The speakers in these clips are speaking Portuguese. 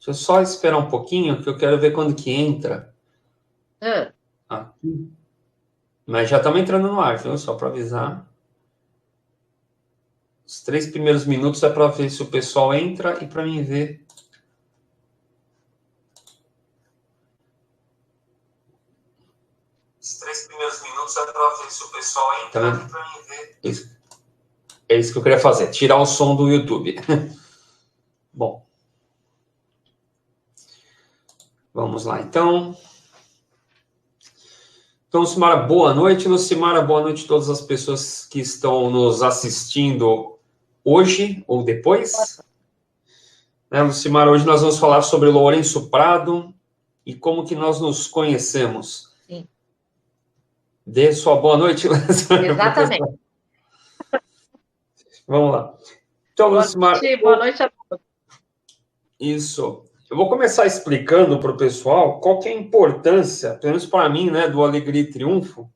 Deixa eu só esperar um pouquinho, que eu quero ver quando que entra. Aqui. Mas já estamos entrando no ar, viu? Só para avisar. Os 3 primeiros minutos é para ver se o pessoal entra e para mim ver. Os 3 primeiros minutos é para ver se o pessoal entra e para mim ver. Isso. É isso que eu queria fazer, tirar o som do YouTube. Bom. Vamos lá, então. Então, Lucimara, boa noite. Lucimara, boa noite a todas as pessoas que estão nos assistindo hoje ou depois. Lucimara, hoje nós vamos falar sobre Lourenço Prado e como que nós nos conhecemos. Sim. Dê sua boa noite, Lucimara. Exatamente. Vamos lá. Então, Lucimara... Boa noite a todos. Isso. Eu vou começar explicando para o pessoal qual que é a importância, pelo menos para mim, né, do Alegria e Triunfo.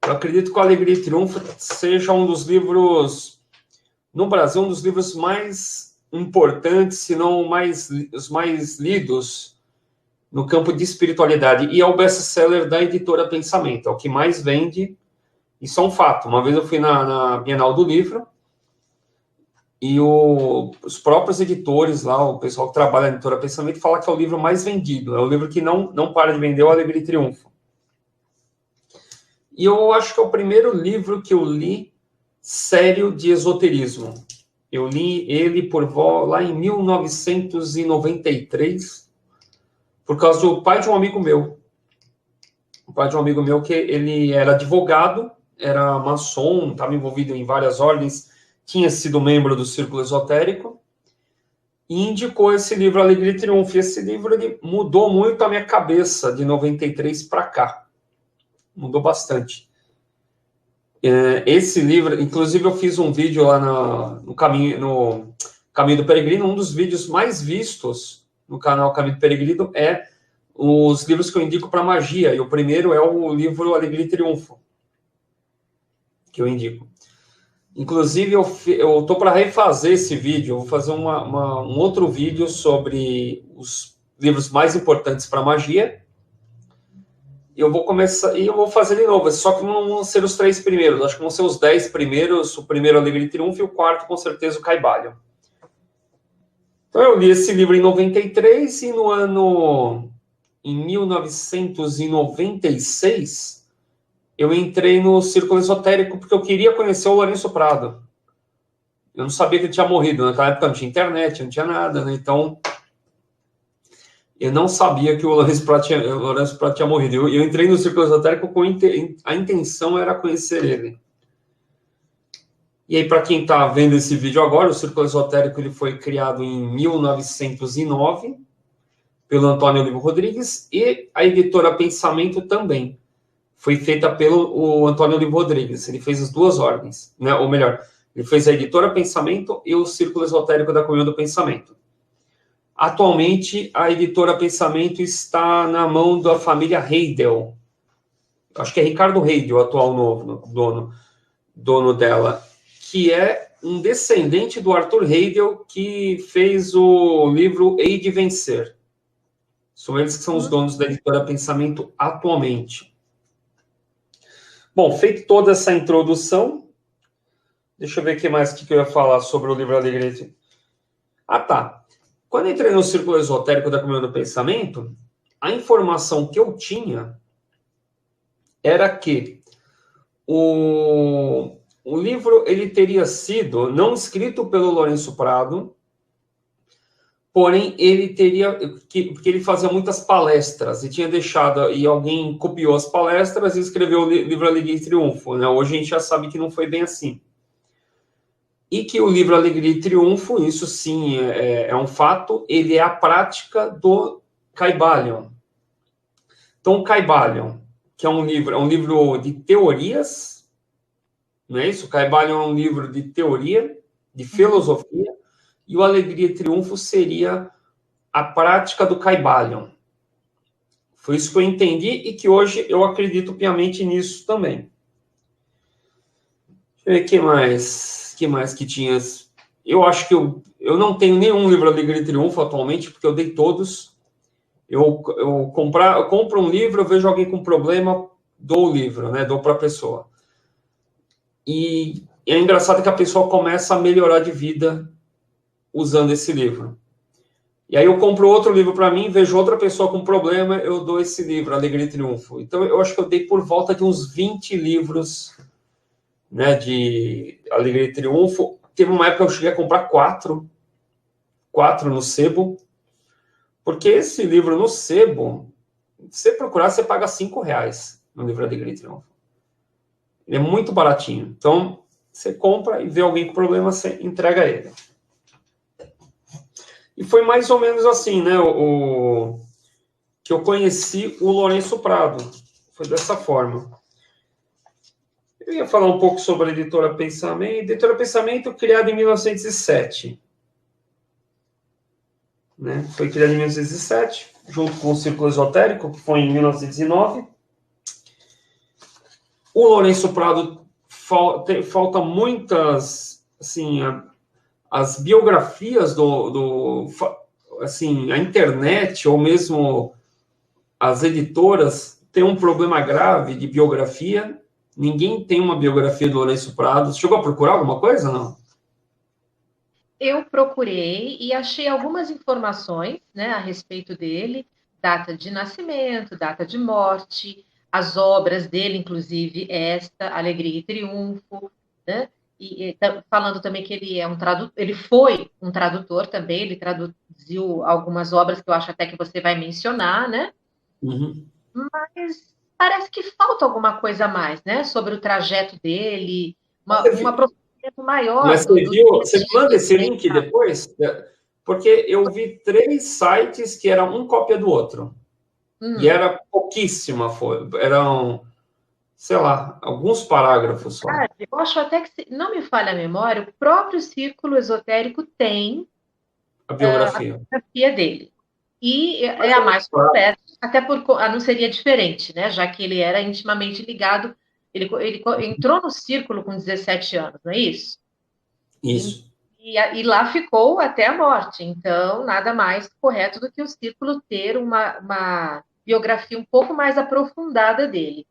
Eu acredito que o Alegria e Triunfo seja um dos livros, no Brasil, um dos livros mais importantes, se não os mais lidos no campo de espiritualidade. E é o best-seller da editora Pensamento, é o que mais vende. Isso é um fato. Uma vez eu fui na Bienal do Livro, e os próprios editores lá, o pessoal que trabalha na editora Pensamento, fala que é o livro mais vendido. É o livro que não para de vender, o Alegria e Triunfo. E eu acho que é o primeiro livro que eu li sério de esoterismo. Eu li ele lá em 1993, por causa do pai de um amigo meu. O pai de um amigo meu que ele era advogado, era maçom, estava envolvido em várias ordens, tinha sido membro do Círculo Esotérico, e indicou esse livro, Alegria e Triunfo. E esse livro ele mudou muito a minha cabeça de 93 para cá. Mudou bastante. Esse livro, inclusive eu fiz um vídeo lá no Caminho do Peregrino, um dos vídeos mais vistos no canal Caminho do Peregrino é os livros que eu indico para magia, e o primeiro é o livro Alegria e Triunfo, que eu indico. Inclusive, eu estou para refazer esse vídeo, eu vou fazer um outro vídeo sobre os livros mais importantes para magia. Eu vou começar, e eu vou fazer de novo, só que não vão ser os 3 primeiros, acho que vão ser os 10 primeiros, o primeiro Alegria e Triunfo e o quarto, com certeza, o Caibalion. Então, eu li esse livro em 93 e em 1996... eu entrei no Círculo Esotérico porque eu queria conhecer o Lourenço Prado. Eu não sabia que ele tinha morrido. Naquela época não tinha internet, não tinha nada, né? Então, eu não sabia que o Lourenço Prado tinha morrido. Eu entrei no Círculo Esotérico com a intenção era conhecer ele. E aí, para quem está vendo esse vídeo agora, o Círculo Esotérico ele foi criado em 1909 pelo Antônio Olivo Rodrigues e a editora Pensamento também. Foi feita pelo Antônio Olivo Rodrigues. Ele fez as 2 ordens, né? Ou melhor, ele fez a editora Pensamento e o Círculo Esotérico da Comunhão do Pensamento. Atualmente, a editora Pensamento está na mão da família Heidel. Acho que é Ricardo Heidel, o atual dono dela, que é um descendente do Arthur Heidel, que fez o livro Hei de Vencer. São eles que são os donos da editora Pensamento atualmente. Bom, feito toda essa introdução, deixa eu ver o que mais que eu ia falar sobre o livro Alegria. Tá. Quando eu entrei no Círculo Esotérico da Comunhão do Pensamento, a informação que eu tinha era que o livro ele teria sido não escrito pelo Lourenço Prado, porém ele teria porque ele fazia muitas palestras e tinha deixado, e alguém copiou as palestras e escreveu o livro Alegria e Triunfo, né? Hoje a gente já sabe que não foi bem assim. E que o livro Alegria e Triunfo, isso sim é um fato, ele é a prática do Caibalion. Então, o Caibalion, que é um livro de teorias, não é isso? O Caibalion é um livro de teoria, de filosofia, e o Alegria e Triunfo seria a prática do Caibalion. Foi isso que eu entendi e que hoje eu acredito piamente nisso também. Deixa eu ver o que mais que tinha. Eu acho que Eu não tenho nenhum livro Alegria e Triunfo atualmente, porque eu dei todos. Eu compro um livro, eu vejo alguém com problema, dou o livro, né? Dou para a pessoa. E é engraçado que a pessoa começa a melhorar de vida usando esse livro. E aí eu compro outro livro para mim, vejo outra pessoa com problema, eu dou esse livro, Alegria e Triunfo. Então, eu acho que eu dei por volta de uns 20 livros, né, de Alegria e Triunfo. Teve uma época que eu cheguei a comprar 4 no sebo, porque esse livro no sebo, se você procurar, você paga R$5 no livro Alegria e Triunfo. Ele é muito baratinho. Então, você compra e vê alguém com problema, você entrega ele. E foi mais ou menos assim, né, que eu conheci o Lourenço Prado. Foi dessa forma. Eu ia falar um pouco sobre a Editora Pensamento. Editora Pensamento, criada em 1907. Né? Foi criada em 1907, junto com o Círculo Esotérico, que foi em 1909. O Lourenço Prado falta muitas, assim, as biografias assim, a internet, ou mesmo as editoras, têm um problema grave de biografia. Ninguém tem uma biografia do Lourenço Prado. Chegou a procurar alguma coisa, não? Eu procurei e achei algumas informações, né, a respeito dele, data de nascimento, data de morte, as obras dele, inclusive esta, Alegria e Triunfo, né? E falando também que ele é um tradutor, ele foi um tradutor também, ele traduziu algumas obras que eu acho até que você vai mencionar, né? Uhum. Mas parece que falta alguma coisa a mais, né? Sobre o trajeto dele, um aprofundamento maior Mas você do viu, você me manda esse link depois? Porque eu vi 3 sites que eram um cópia do outro. E era pouquíssima, eram, sei lá, alguns parágrafos só. Eu acho até que, se não me falha a memória, o próprio Círculo Esotérico tem A a biografia. biografia dele. E é a mais completa, até porque não seria diferente, né? Já que ele era intimamente ligado, ele entrou no Círculo com 17 anos, não é isso? Isso. E lá ficou até a morte. Então, nada mais correto do que o Círculo ter uma biografia um pouco mais aprofundada dele.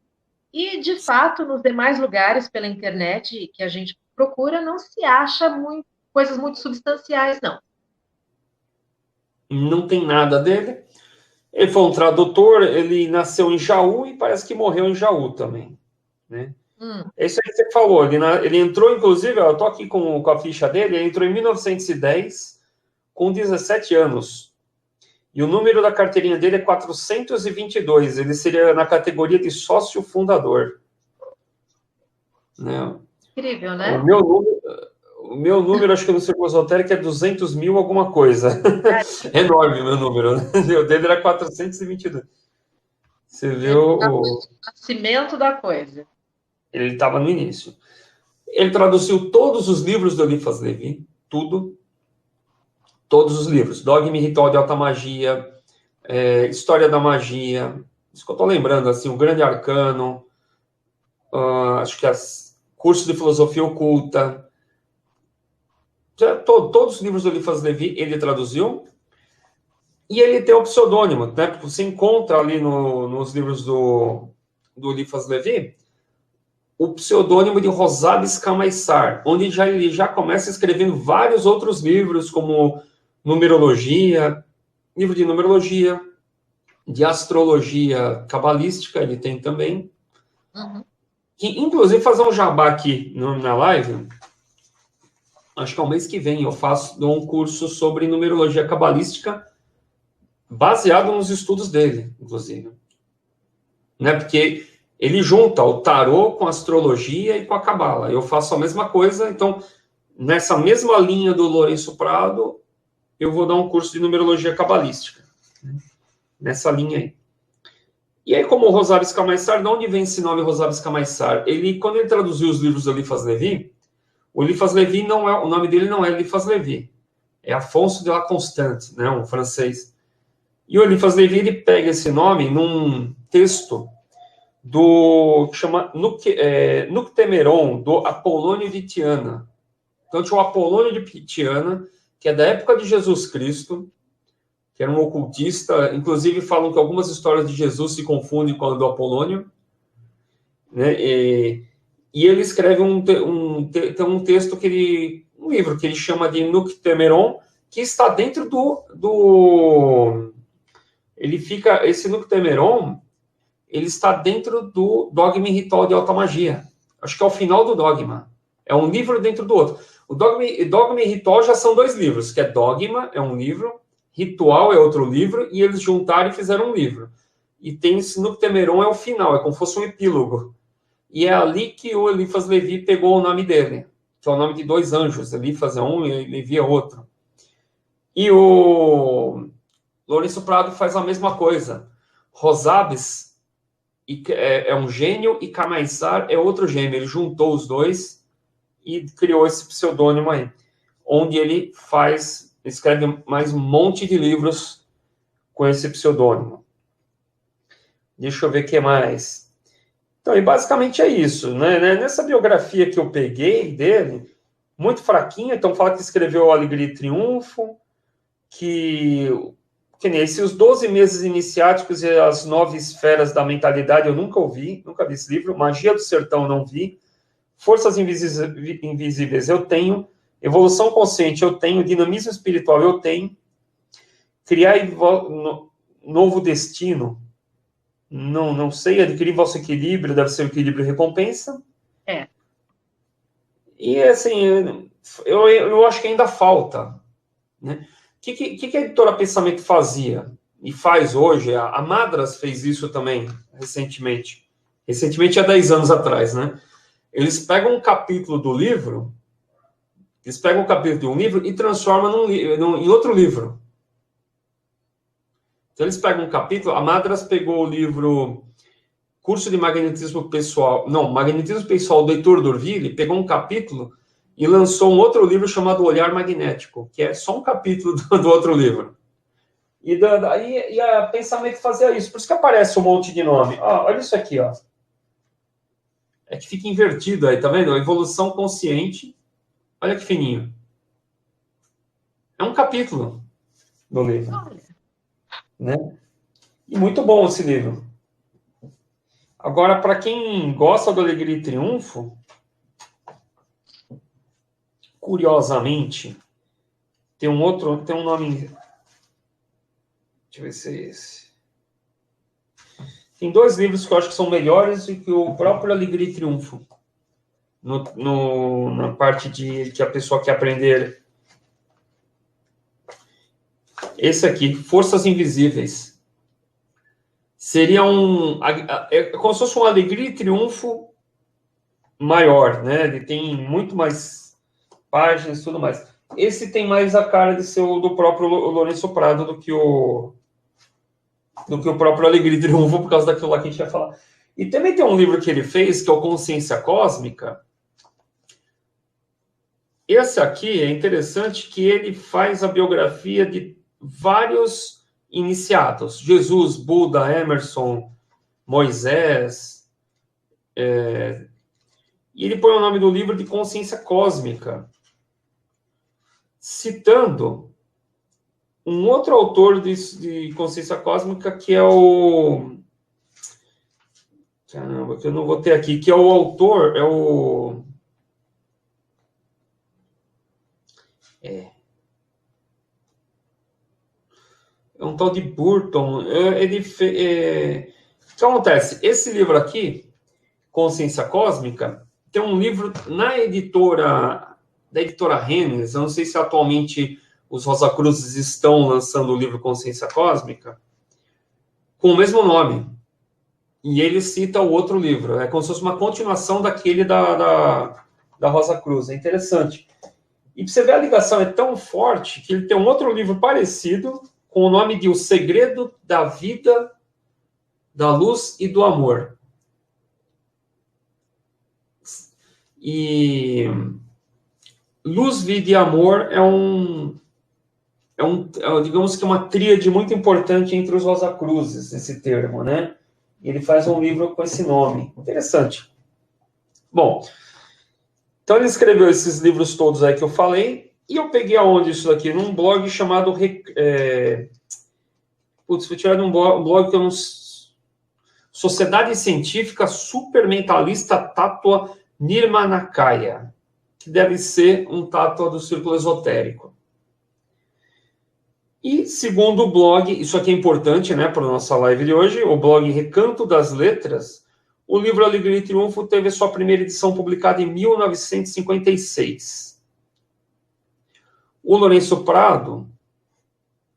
E, de fato, nos demais lugares pela internet que a gente procura, não se acha coisas muito substanciais, não. Não tem nada dele. Ele foi um tradutor, ele nasceu em Jaú e parece que morreu em Jaú também. Né? É isso aí que você falou. Ele entrou, inclusive, eu estou aqui com a ficha dele, ele entrou em 1910, com 17 anos. E o número da carteirinha dele é 422. Ele seria na categoria de sócio fundador. Né? Incrível, né? O meu número, acho que no Círculo Esotérico é 200 mil alguma coisa. É enorme o meu número. Né? O dele era 422. Você viu o nascimento da coisa. Ele estava no início. Ele traduziu todos os livros do Eliphas Levi, tudo. Todos os livros. Dogma e Ritual de Alta Magia, História da Magia, isso que eu estou lembrando, assim, o Grande Arcano, acho que Curso de Filosofia Oculta. Todos os livros do Eliphas Levi ele traduziu. E ele tem o pseudônimo, né? Você encontra ali nos livros do Eliphas Levi o pseudônimo de Rosales Camaissar, onde ele já começa escrevendo vários outros livros, como numerologia, livro de numerologia, de astrologia cabalística, ele tem também. Que, inclusive, fazer um jabá aqui na live, acho que é o mês que vem, dou um curso sobre numerologia cabalística, baseado nos estudos dele, inclusive. Né? Porque ele junta o tarô com a astrologia e com a cabala. Eu faço a mesma coisa, então, nessa mesma linha do Lourenço Prado, eu vou dar um curso de numerologia cabalística. Nessa linha aí. E aí, como o Rosário Scamaissar, de onde vem esse nome Rosário Scamaissar? Quando ele traduziu os livros do Eliphas Levi, o Eliphas Levi o nome dele não é Eliphas Levi, é Afonso de la Constante, né, um francês. E o Eliphas Levi, ele pega esse nome num texto que chama Nuctemeron, do Apolônio de Tiana. Então, tinha o Apolônio de Tiana, que é da época de Jesus Cristo, que era um ocultista. Inclusive, falam que algumas histórias de Jesus se confundem com a do Apolônio, né? E ele escreve um texto um livro que ele chama de Nuctemeron, que está dentro esse Nuctemeron, ele está dentro do Dogma e Ritual de Alta Magia. Acho que é o final do Dogma. É um livro dentro do outro. O Dogma e Ritual já são 2 livros, que é Dogma, é um livro, Ritual é outro livro, e eles juntaram e fizeram um livro. E tem esse Nuctemeron, é o final, é como se fosse um epílogo. E é ali que o Eliphas Levi pegou o nome dele, que é o nome de 2 anjos. Eliphas é um e Levi é outro. E o Lourenço Prado faz a mesma coisa. Rosabes é um gênio e Camaissar é outro gênio. Ele juntou os 2 e criou esse pseudônimo aí, onde ele escreve mais um monte de livros com esse pseudônimo. Deixa eu ver o que mais. Então, e basicamente é isso, né? Nessa biografia que eu peguei dele, muito fraquinha, então fala que escreveu Alegria e Triunfo, que nem os 12 meses iniciáticos e as 9 esferas da mentalidade eu nunca vi esse livro. Magia do Sertão não vi. Forças Invisíveis eu tenho. Evolução Consciente eu tenho. Dinamismo Espiritual eu tenho. Criar Novo Destino, não sei. Adquirir Vosso Equilíbrio, deve ser o Equilíbrio e Recompensa. E assim, eu acho que ainda falta, né? O que a editora Pensamento fazia e faz hoje? A Madras fez isso também recentemente. Recentemente, há 10 anos atrás, né? Eles pegam um capítulo do livro, eles pegam um capítulo de um livro e transformam em outro livro. Então, eles pegam um capítulo. A Madras pegou o livro Curso de Magnetismo Pessoal. Não, Magnetismo Pessoal do Heitor D'Orville, pegou um capítulo e lançou um outro livro chamado Olhar Magnético, que é só um capítulo do outro livro. E a Pensamento fazia isso. Por isso que aparece um monte de nome. Olha isso aqui, ó. É que fica invertido aí, tá vendo? A evolução consciente. Olha que fininho. É um capítulo do livro. Né? E muito bom esse livro. Agora, para quem gosta do Alegria e Triunfo, curiosamente, tem um nome. Deixa eu ver se é esse. Tem 2 livros que eu acho que são melhores do que o próprio Alegria e Triunfo. Na parte de que a pessoa quer aprender. Esse aqui, Forças Invisíveis. Seria é como se fosse um Alegria e Triunfo maior, né? Ele tem muito mais páginas e tudo mais. Esse tem mais a cara de ser do próprio Lourenço Prado do que o próprio Alegria e Triunfo, por causa daquilo lá que a gente ia falar. E também tem um livro que ele fez, que é o Consciência Cósmica. Esse aqui é interessante, que ele faz a biografia de vários iniciados. Jesus, Buda, Emerson, Moisés. E ele põe o nome do livro de Consciência Cósmica, citando um outro autor de Consciência Cósmica, que é o... Caramba, que eu não vou ter aqui, que é o autor, é um tal de Burton. O que acontece? Esse livro aqui, Consciência Cósmica, tem um livro da editora Rennes. Eu não sei se atualmente os Rosacruzes estão lançando o livro Consciência Cósmica, com o mesmo nome. E ele cita o outro livro. É como se fosse uma continuação daquele da Rosa Cruz. É interessante. E pra você ver, a ligação é tão forte que ele tem um outro livro parecido, com o nome de O Segredo da Vida, da Luz e do Amor. E Luz, Vida e Amor digamos que uma tríade muito importante entre os Rosacruzes, esse termo, né? E ele faz um livro com esse nome. Interessante. Bom, então ele escreveu esses livros todos aí que eu falei, E eu peguei aonde isso daqui? Num blog chamado... Putz, foi tirado um blog que eu não... Sociedade Científica Supermentalista Tátua Nirmanakaya, que deve ser um tátua do círculo esotérico. E segundo o blog, isso aqui é importante, né, para a nossa live de hoje, o blog Recanto das Letras, o livro Alegria e Triunfo teve a sua primeira edição publicada em 1956. O Lourenço Prado,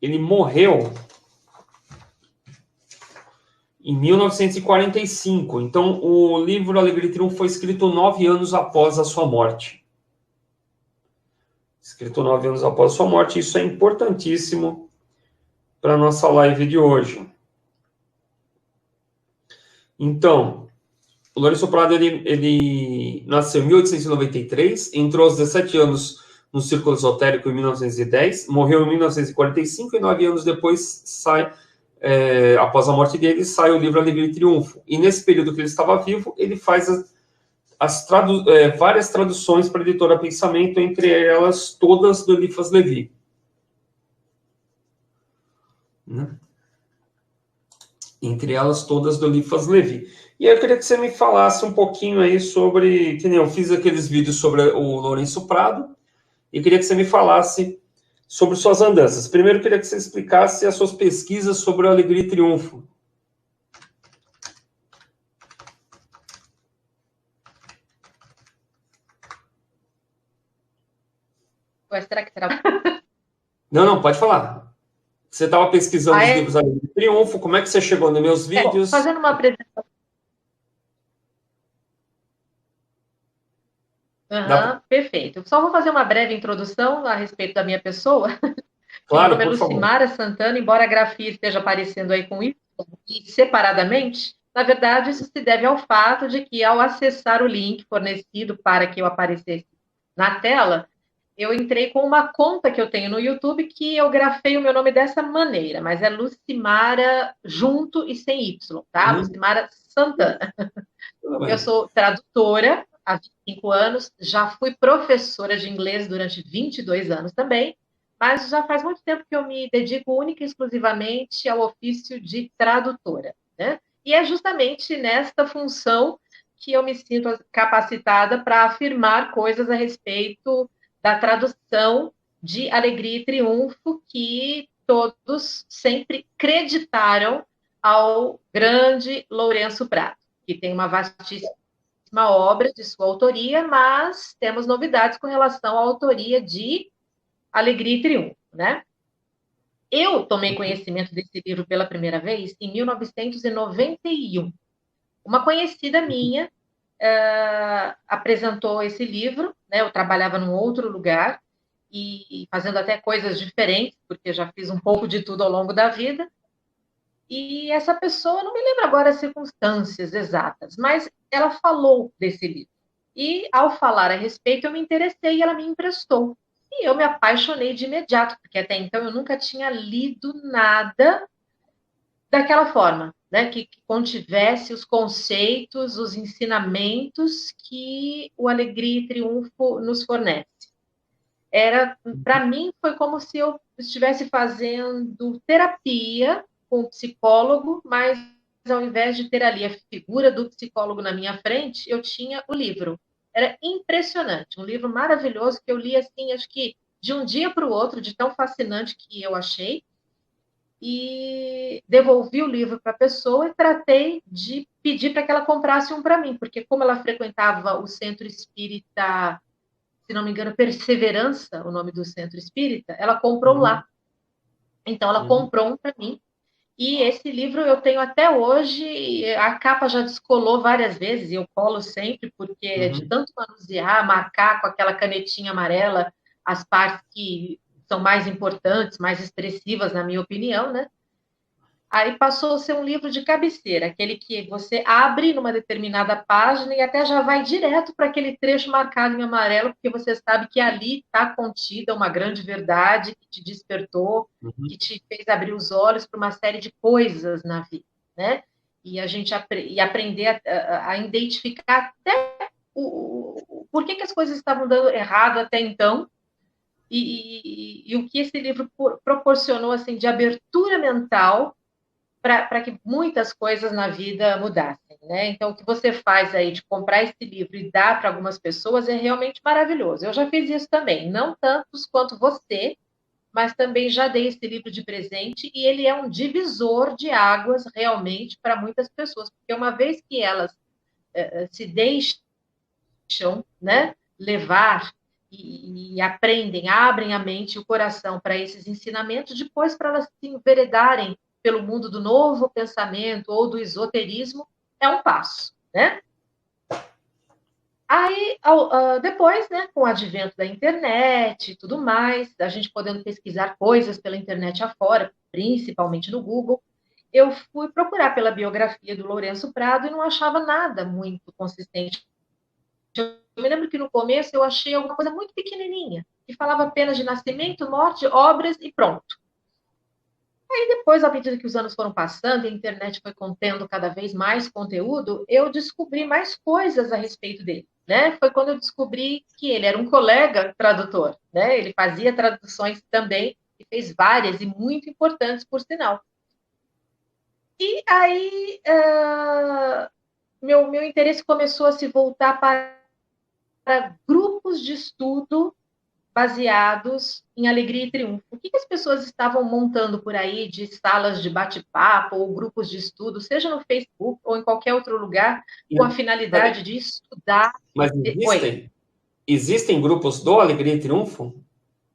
ele morreu em 1945. Então, o livro Alegria e Triunfo foi escrito 9 anos após a sua morte. Escrito 9 anos após a sua morte, isso é importantíssimo para a nossa live de hoje. Então, o Lourenço Prado, ele nasceu em 1893, entrou aos 17 anos no Círculo Esotérico em 1910, morreu em 1945 e 9 anos depois após a morte dele, sai o livro Alegria e Triunfo. E nesse período que ele estava vivo, ele faz várias traduções para a editora Pensamento, entre elas todas do Eliphas Levi. Né? Entre elas todas do Eliphas Levi. E aí eu queria que você me falasse um pouquinho aí sobre, que nem eu fiz aqueles vídeos sobre o Lourenço Prado, e queria que você me falasse sobre suas andanças. Primeiro, eu queria que você explicasse as suas pesquisas sobre o Alegria e Triunfo. Será que será? Não, pode falar. Você estava pesquisando os livros Alegria e Triunfo, como é que você chegou nos meus vídeos? Fazendo uma apresentação. Perfeito. Só vou fazer uma breve introdução a respeito da minha pessoa. Claro, Meu nome é Lucimara Santana, embora a grafia esteja aparecendo aí com isso, e separadamente, na verdade, isso se deve ao fato de que, ao acessar o link fornecido para que eu aparecesse na tela, eu entrei com uma conta que eu tenho no YouTube que eu grafei o meu nome dessa maneira, mas é Lucimara junto e sem Y, tá? Lucimara Santana. Eu sou tradutora há 25 anos, já fui professora de inglês durante 22 anos também, mas já faz muito tempo que eu me dedico única e exclusivamente ao ofício de tradutora, né? E é justamente nesta função que eu me sinto capacitada para afirmar coisas a respeito da tradução de Alegria e Triunfo que todos sempre creditaram ao grande Lourenço Prado, que tem uma vastíssima obra de sua autoria, mas temos novidades com relação à autoria de Alegria e Triunfo, né? Eu tomei conhecimento desse livro pela primeira vez em 1991. Uma conhecida minha apresentou esse livro, né? Eu trabalhava num outro lugar e fazendo até coisas diferentes, porque já fiz um pouco de tudo ao longo da vida. E essa pessoa, não me lembro agora as circunstâncias exatas, mas ela falou desse livro. E, ao falar a respeito, eu me interessei e ela me emprestou. E eu me apaixonei de imediato, porque até então eu nunca tinha lido nada daquela forma, né? Que contivesse os conceitos, os ensinamentos que o Alegria e Triunfo nos fornece. Para mim, foi como se eu estivesse fazendo terapia com o psicólogo, mas ao invés de ter ali a figura do psicólogo na minha frente, eu tinha o livro. Era impressionante, um livro maravilhoso que eu li assim, acho que de um dia para o outro, de tão fascinante que eu achei, e devolvi o livro para a pessoa e tratei de pedir para que ela comprasse um para mim, porque como ela frequentava o Centro Espírita, se não me engano, Perseverança, o nome do Centro Espírita, ela comprou lá. Então, ela comprou um para mim. E esse livro eu tenho até hoje, a capa já descolou várias vezes, e eu colo sempre, porque é de tanto manusear, marcar com aquela canetinha amarela as partes que são mais importantes, mais expressivas, na minha opinião, né? Aí passou a ser um livro de cabeceira, aquele que você abre numa determinada página e até já vai direto para aquele trecho marcado em amarelo, porque você sabe que ali está contida uma grande verdade que te despertou, que te fez abrir os olhos para uma série de coisas na vida, né? E a gente aprender a identificar até por que as coisas estavam dando errado até então, e o que esse livro proporcionou assim, de abertura mental para que muitas coisas na vida mudassem, né? Então, o que você faz aí de comprar esse livro e dar para algumas pessoas é realmente maravilhoso. Eu já fiz isso também, não tantos quanto você, mas também já dei esse livro de presente e ele é um divisor de águas realmente para muitas pessoas, porque uma vez que elas se deixam, né, levar e aprendem, abrem a mente e o coração para esses ensinamentos, depois para elas se enveredarem pelo mundo do novo pensamento ou do esoterismo, é um passo, né? Aí, depois, né, com o advento da internet e tudo mais, a gente podendo pesquisar coisas pela internet afora, principalmente no Google, eu fui procurar pela biografia do Lourenço Prado e não achava nada muito consistente. Eu me lembro que no começo eu achei alguma coisa muito pequenininha, que falava apenas de nascimento, morte, obras e pronto. Aí depois, à medida que os anos foram passando e a internet foi contendo cada vez mais conteúdo, eu descobri mais coisas a respeito dele, né? Foi quando eu descobri que ele era um colega tradutor, né? Ele fazia traduções também e fez várias e muito importantes, por sinal. E aí meu interesse começou a se voltar para grupos de estudo baseados em alegria e triunfo. O que as pessoas estavam montando por aí de salas de bate-papo ou grupos de estudo, seja no Facebook ou em qualquer outro lugar, com a finalidade de estudar. Mas existem grupos do Alegria e Triunfo?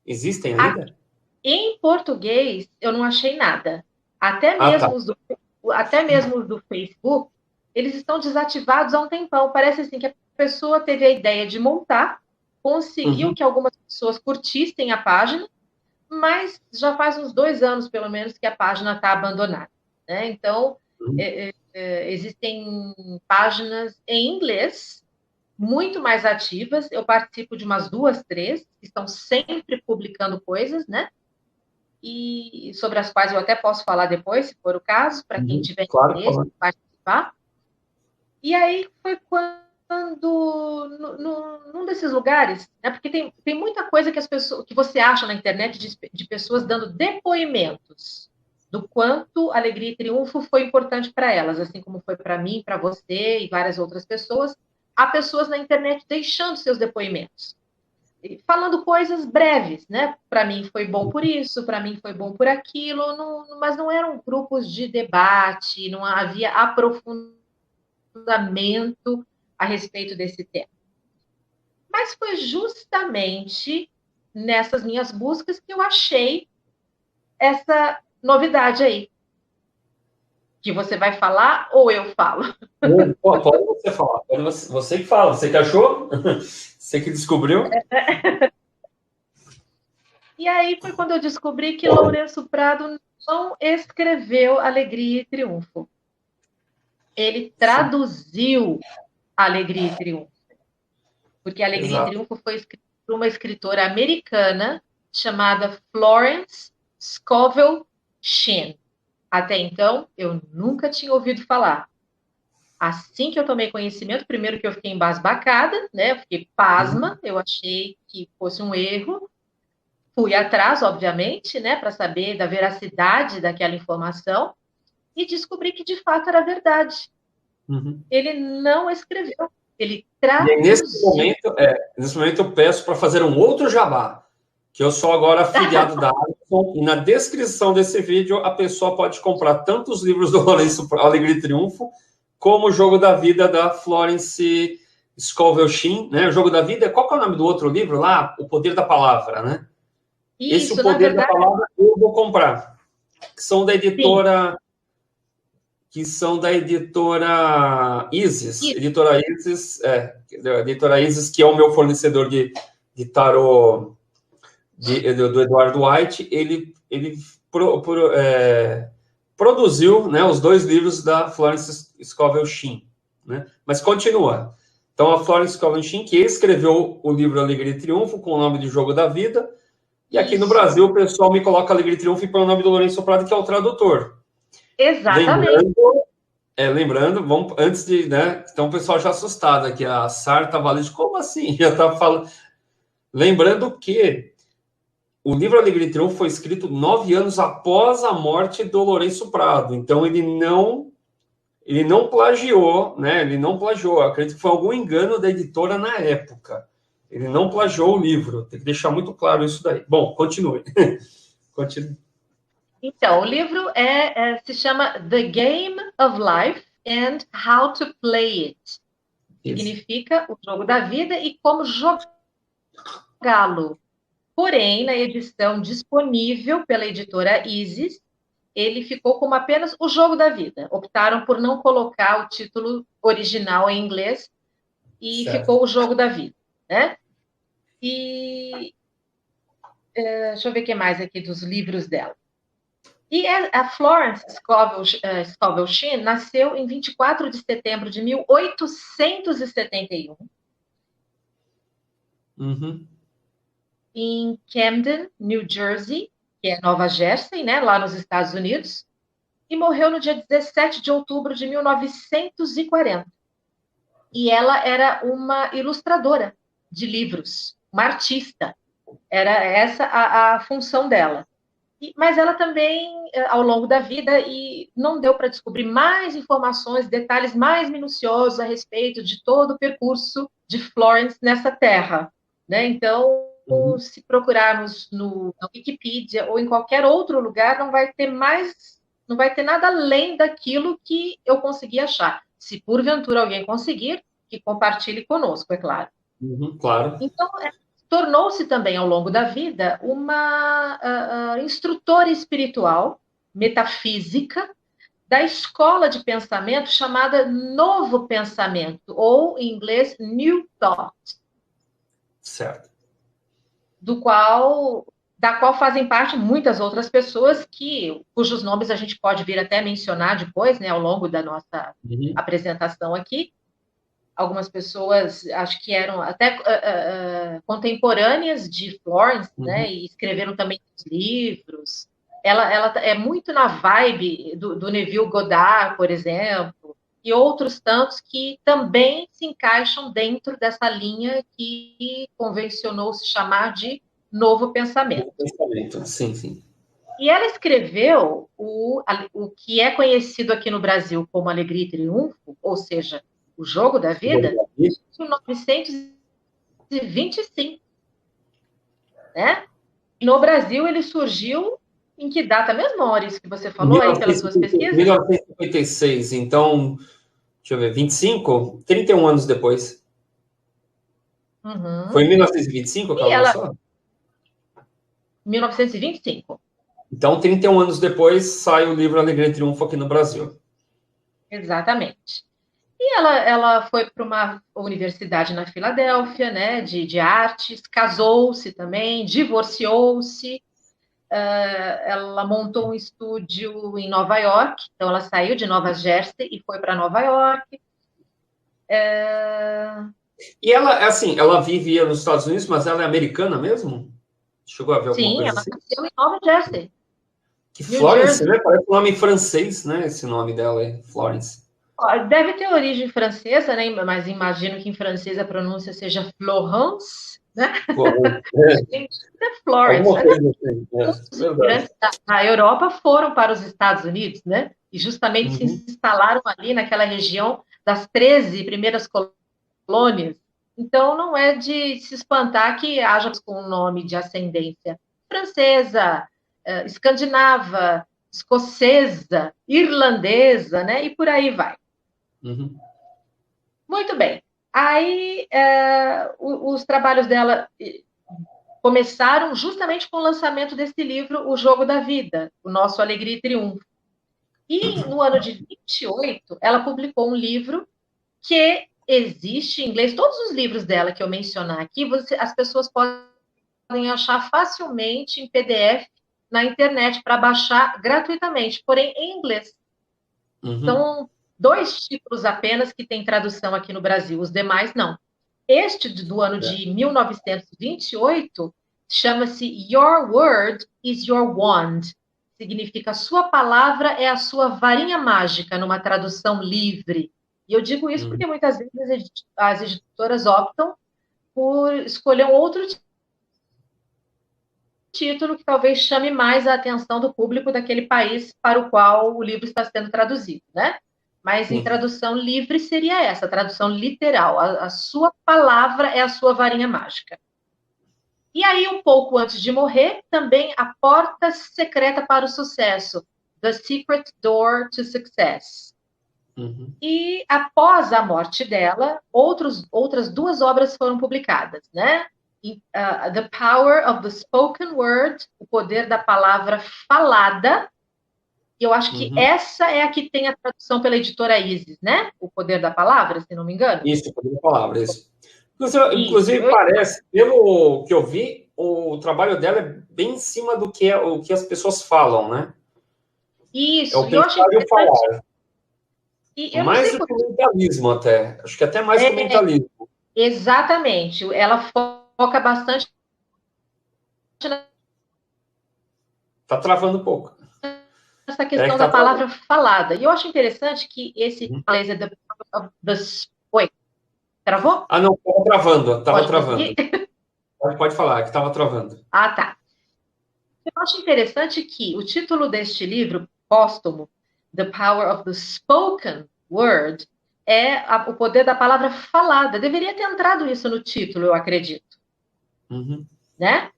Existem ainda? Em português, eu não achei nada. Até mesmo os do Facebook, eles estão desativados há um tempão. Parece assim que a pessoa teve a ideia de montar, conseguiu que algumas pessoas curtissem a página, mas já faz uns 2 anos, pelo menos, que a página está abandonada, né? Então, existem páginas em inglês muito mais ativas. Eu participo de umas 2, 3, que estão sempre publicando coisas, né? E sobre as quais eu até posso falar depois, se for o caso, para quem tiver interesse em participar. E aí foi quando, num desses lugares, né, porque tem muita coisa que você acha na internet de pessoas dando depoimentos do quanto alegria e triunfo foi importante para elas, assim como foi para mim, para você e várias outras pessoas. Há pessoas na internet deixando seus depoimentos, falando coisas breves, né? Para mim foi bom por isso, para mim foi bom por aquilo, mas não eram grupos de debate, não havia aprofundamento a respeito desse tema. Mas foi justamente nessas minhas buscas que eu achei essa novidade aí. Que você vai falar ou eu falo? Pode você falar. Você que fala. Você que achou? Você que descobriu? E aí foi quando eu descobri que Lourenço Prado não escreveu Alegria e Triunfo. Ele traduziu Alegria e Triunfo. Porque Alegria e Triunfo foi escrito por uma escritora americana chamada Florence Scovel Shinn. Até então, eu nunca tinha ouvido falar. Assim que eu tomei conhecimento, primeiro que eu fiquei embasbacada, né? Eu fiquei pasma, eu achei que fosse um erro. Fui atrás, obviamente, né, para saber da veracidade daquela informação e descobri que, de fato, era verdade. Ele não escreveu, ele traduziu. Nesse momento eu peço para fazer um outro jabá, que eu sou agora afiliado da Amazon, e na descrição desse vídeo a pessoa pode comprar tanto os livros do Lourenço Alegria e Triunfo, como o Jogo da Vida da Florence Scovel Shinn, né? O Jogo da Vida, qual que é o nome do outro livro lá? O Poder da Palavra, né? Isso, esse O Poder da Palavra eu vou comprar. Que são da editora... Sim. Que são da editora Isis. Editora Isis, que é o meu fornecedor de tarô do Eduardo White. Ele produziu, né, os 2 livros da Florence Scovel Shinn, né? Mas continua. Então, a Florence Scovel Shinn, que escreveu o livro Alegria e Triunfo, com o nome de Jogo da Vida, e aqui no Brasil o pessoal me coloca Alegria e Triunfo e põe o nome do Lourenço Prado, que é o tradutor. Exatamente. Lembrando, vamos, antes de, né? Então o pessoal já assustado aqui, a Sarta Valente, como assim? Já tá falando. Lembrando que o livro Alegria e Triunfo foi escrito 9 anos após a morte do Lourenço Prado. Então, ele não plagiou, né? Ele não plagiou. Eu acredito que foi algum engano da editora na época. Ele não plagiou o livro. Tem que deixar muito claro isso daí. Bom, continue. Continue. Então, o livro se chama The Game of Life and How to Play It. Significa o jogo da vida e como jogá-lo. Porém, na edição disponível pela editora Isis, ele ficou como apenas o jogo da vida. Optaram por não colocar o título original em inglês e ficou o jogo da vida, né? E deixa eu ver o que mais aqui dos livros dela. E a Florence Scovel Shinn nasceu em 24 de setembro de 1871. Em Camden, New Jersey, que é Nova Jersey, né, lá nos Estados Unidos, e morreu no dia 17 de outubro de 1940. E ela era uma ilustradora de livros, uma artista. Era essa a função dela. Mas ela também, ao longo da vida, e não deu para descobrir mais informações, detalhes mais minuciosos a respeito de todo o percurso de Florence nessa terra, né? Então, se procurarmos na Wikipedia ou em qualquer outro lugar, não vai ter nada além daquilo que eu consegui achar. Se porventura alguém conseguir, que compartilhe conosco, é claro. Claro. Então, tornou-se também, ao longo da vida, uma instrutora espiritual, metafísica, da escola de pensamento chamada Novo Pensamento, ou, em inglês, New Thought. Certo. Da qual fazem parte muitas outras pessoas cujos nomes a gente pode vir até mencionar depois, né, ao longo da nossa apresentação aqui. Algumas pessoas, acho que eram até contemporâneas de Florence, né, e escreveram também livros. Ela é muito na vibe do Neville Goddard, por exemplo, e outros tantos que também se encaixam dentro dessa linha que convencionou se chamar de Novo Pensamento. Novo Pensamento, sim. E ela escreveu o que é conhecido aqui no Brasil como Alegria e Triunfo, ou seja, o jogo da vida, em 1925. Né? No Brasil, ele surgiu em que data mesmo, Maurício, que você falou aí pelas suas pesquisas? 1956, então, deixa eu ver, 31 anos depois. Foi em 1925 que ela lançou? 1925. Então, 31 anos depois, sai o livro Alegria e Triunfo aqui no Brasil. Exatamente. E ela foi para uma universidade na Filadélfia, né, de artes, casou-se também, divorciou-se, ela montou um estúdio em Nova York, então ela saiu de Nova Jersey e foi para Nova York. E ela, assim, ela vivia nos Estados Unidos, mas ela é americana mesmo? Chegou a ver alguma coisa assim? Sim, ela nasceu em Nova Jersey. Que Florence, né? Parece um nome francês, né? Esse nome dela é Florence. Deve ter origem francesa, né? Mas imagino que em francês a pronúncia seja Florence, né? Florence. Os imigrantes da Europa foram para os Estados Unidos, né? E justamente se instalaram ali naquela região das 13 primeiras colônias. Então, não é de se espantar que haja com um nome de ascendência francesa, escandinava, escocesa, irlandesa, né? E por aí vai. Muito bem. Aí, os trabalhos dela começaram justamente com o lançamento desse livro, O Jogo da Vida, o nosso Alegria e Triunfo. E no ano de 28, ela publicou um livro que existe em inglês. Todos os livros dela que eu mencionar aqui, as pessoas podem achar facilmente em PDF na internet para baixar gratuitamente, porém em inglês. São 2 títulos apenas que tem tradução aqui no Brasil, os demais não. Este do ano de 1928 chama-se Your Word is Your Wand. Significa sua palavra é a sua varinha mágica, numa tradução livre. E eu digo isso porque muitas vezes as editoras optam por escolher um outro título que talvez chame mais a atenção do público daquele país para o qual o livro está sendo traduzido, né? Mas em tradução livre seria essa, tradução literal. A sua palavra é a sua varinha mágica. E aí, um pouco antes de morrer, também A Porta Secreta para o Sucesso, The Secret Door to Success. E após a morte dela, outras 2 obras foram publicadas, né? The Power of the Spoken Word, O Poder da Palavra Falada. E eu acho que essa é a que tem a tradução pela editora Isis, né? O Poder da Palavra, se não me engano. Isso, O Poder da Palavra, isso. Inclusive parece, pelo que eu vi, o trabalho dela é bem em cima do que, o que as pessoas falam, né? Isso, é o pensar e o falar. E mais do que o mentalismo, até. Acho que até mais que o mentalismo. Exatamente. Ela foca bastante... Está travando um pouco. Essa questão da palavra falada. E eu acho interessante que esse... Oi? Travou? Ah, não, estava travando. Estava travando. Pode falar, que estava travando. Ah, tá. Eu acho interessante que o título deste livro, póstumo, The Power of the Spoken Word, é o poder da palavra falada. Deveria ter entrado isso no título, eu acredito. Né?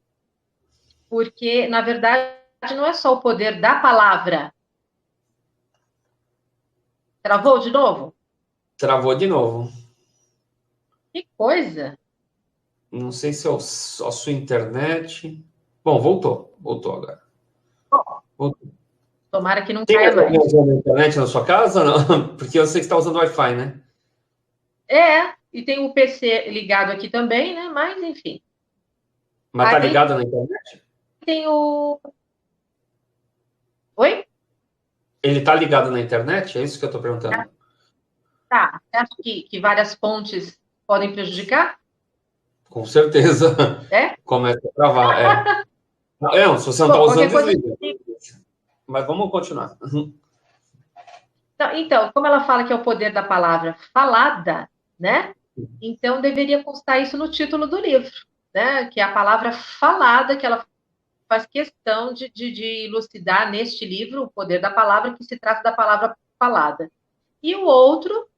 Porque, na verdade, não é só o poder da palavra. Travou de novo? Travou de novo. Que coisa! Não sei se é a sua internet. Bom, voltou. Voltou agora. Voltou. Tomara que não caia mais. Tem alguma internet na sua casa? Não? Porque eu sei que você está usando Wi-Fi, né? E tem o PC ligado aqui também, né? Mas, enfim. Mas está ligado na internet? Tem o... Oi? Ele está ligado na internet? É isso que eu estou perguntando. Tá. Você acha que várias fontes podem prejudicar? Com certeza. Começa a travar. Se você não está usando, desliga. Mas vamos continuar. Então, como ela fala que é o poder da palavra falada, né? Então, deveria constar isso no título do livro, né? Que é a palavra falada, que ela faz questão de elucidar neste livro, O Poder da Palavra, que se trata da palavra falada. E o outro,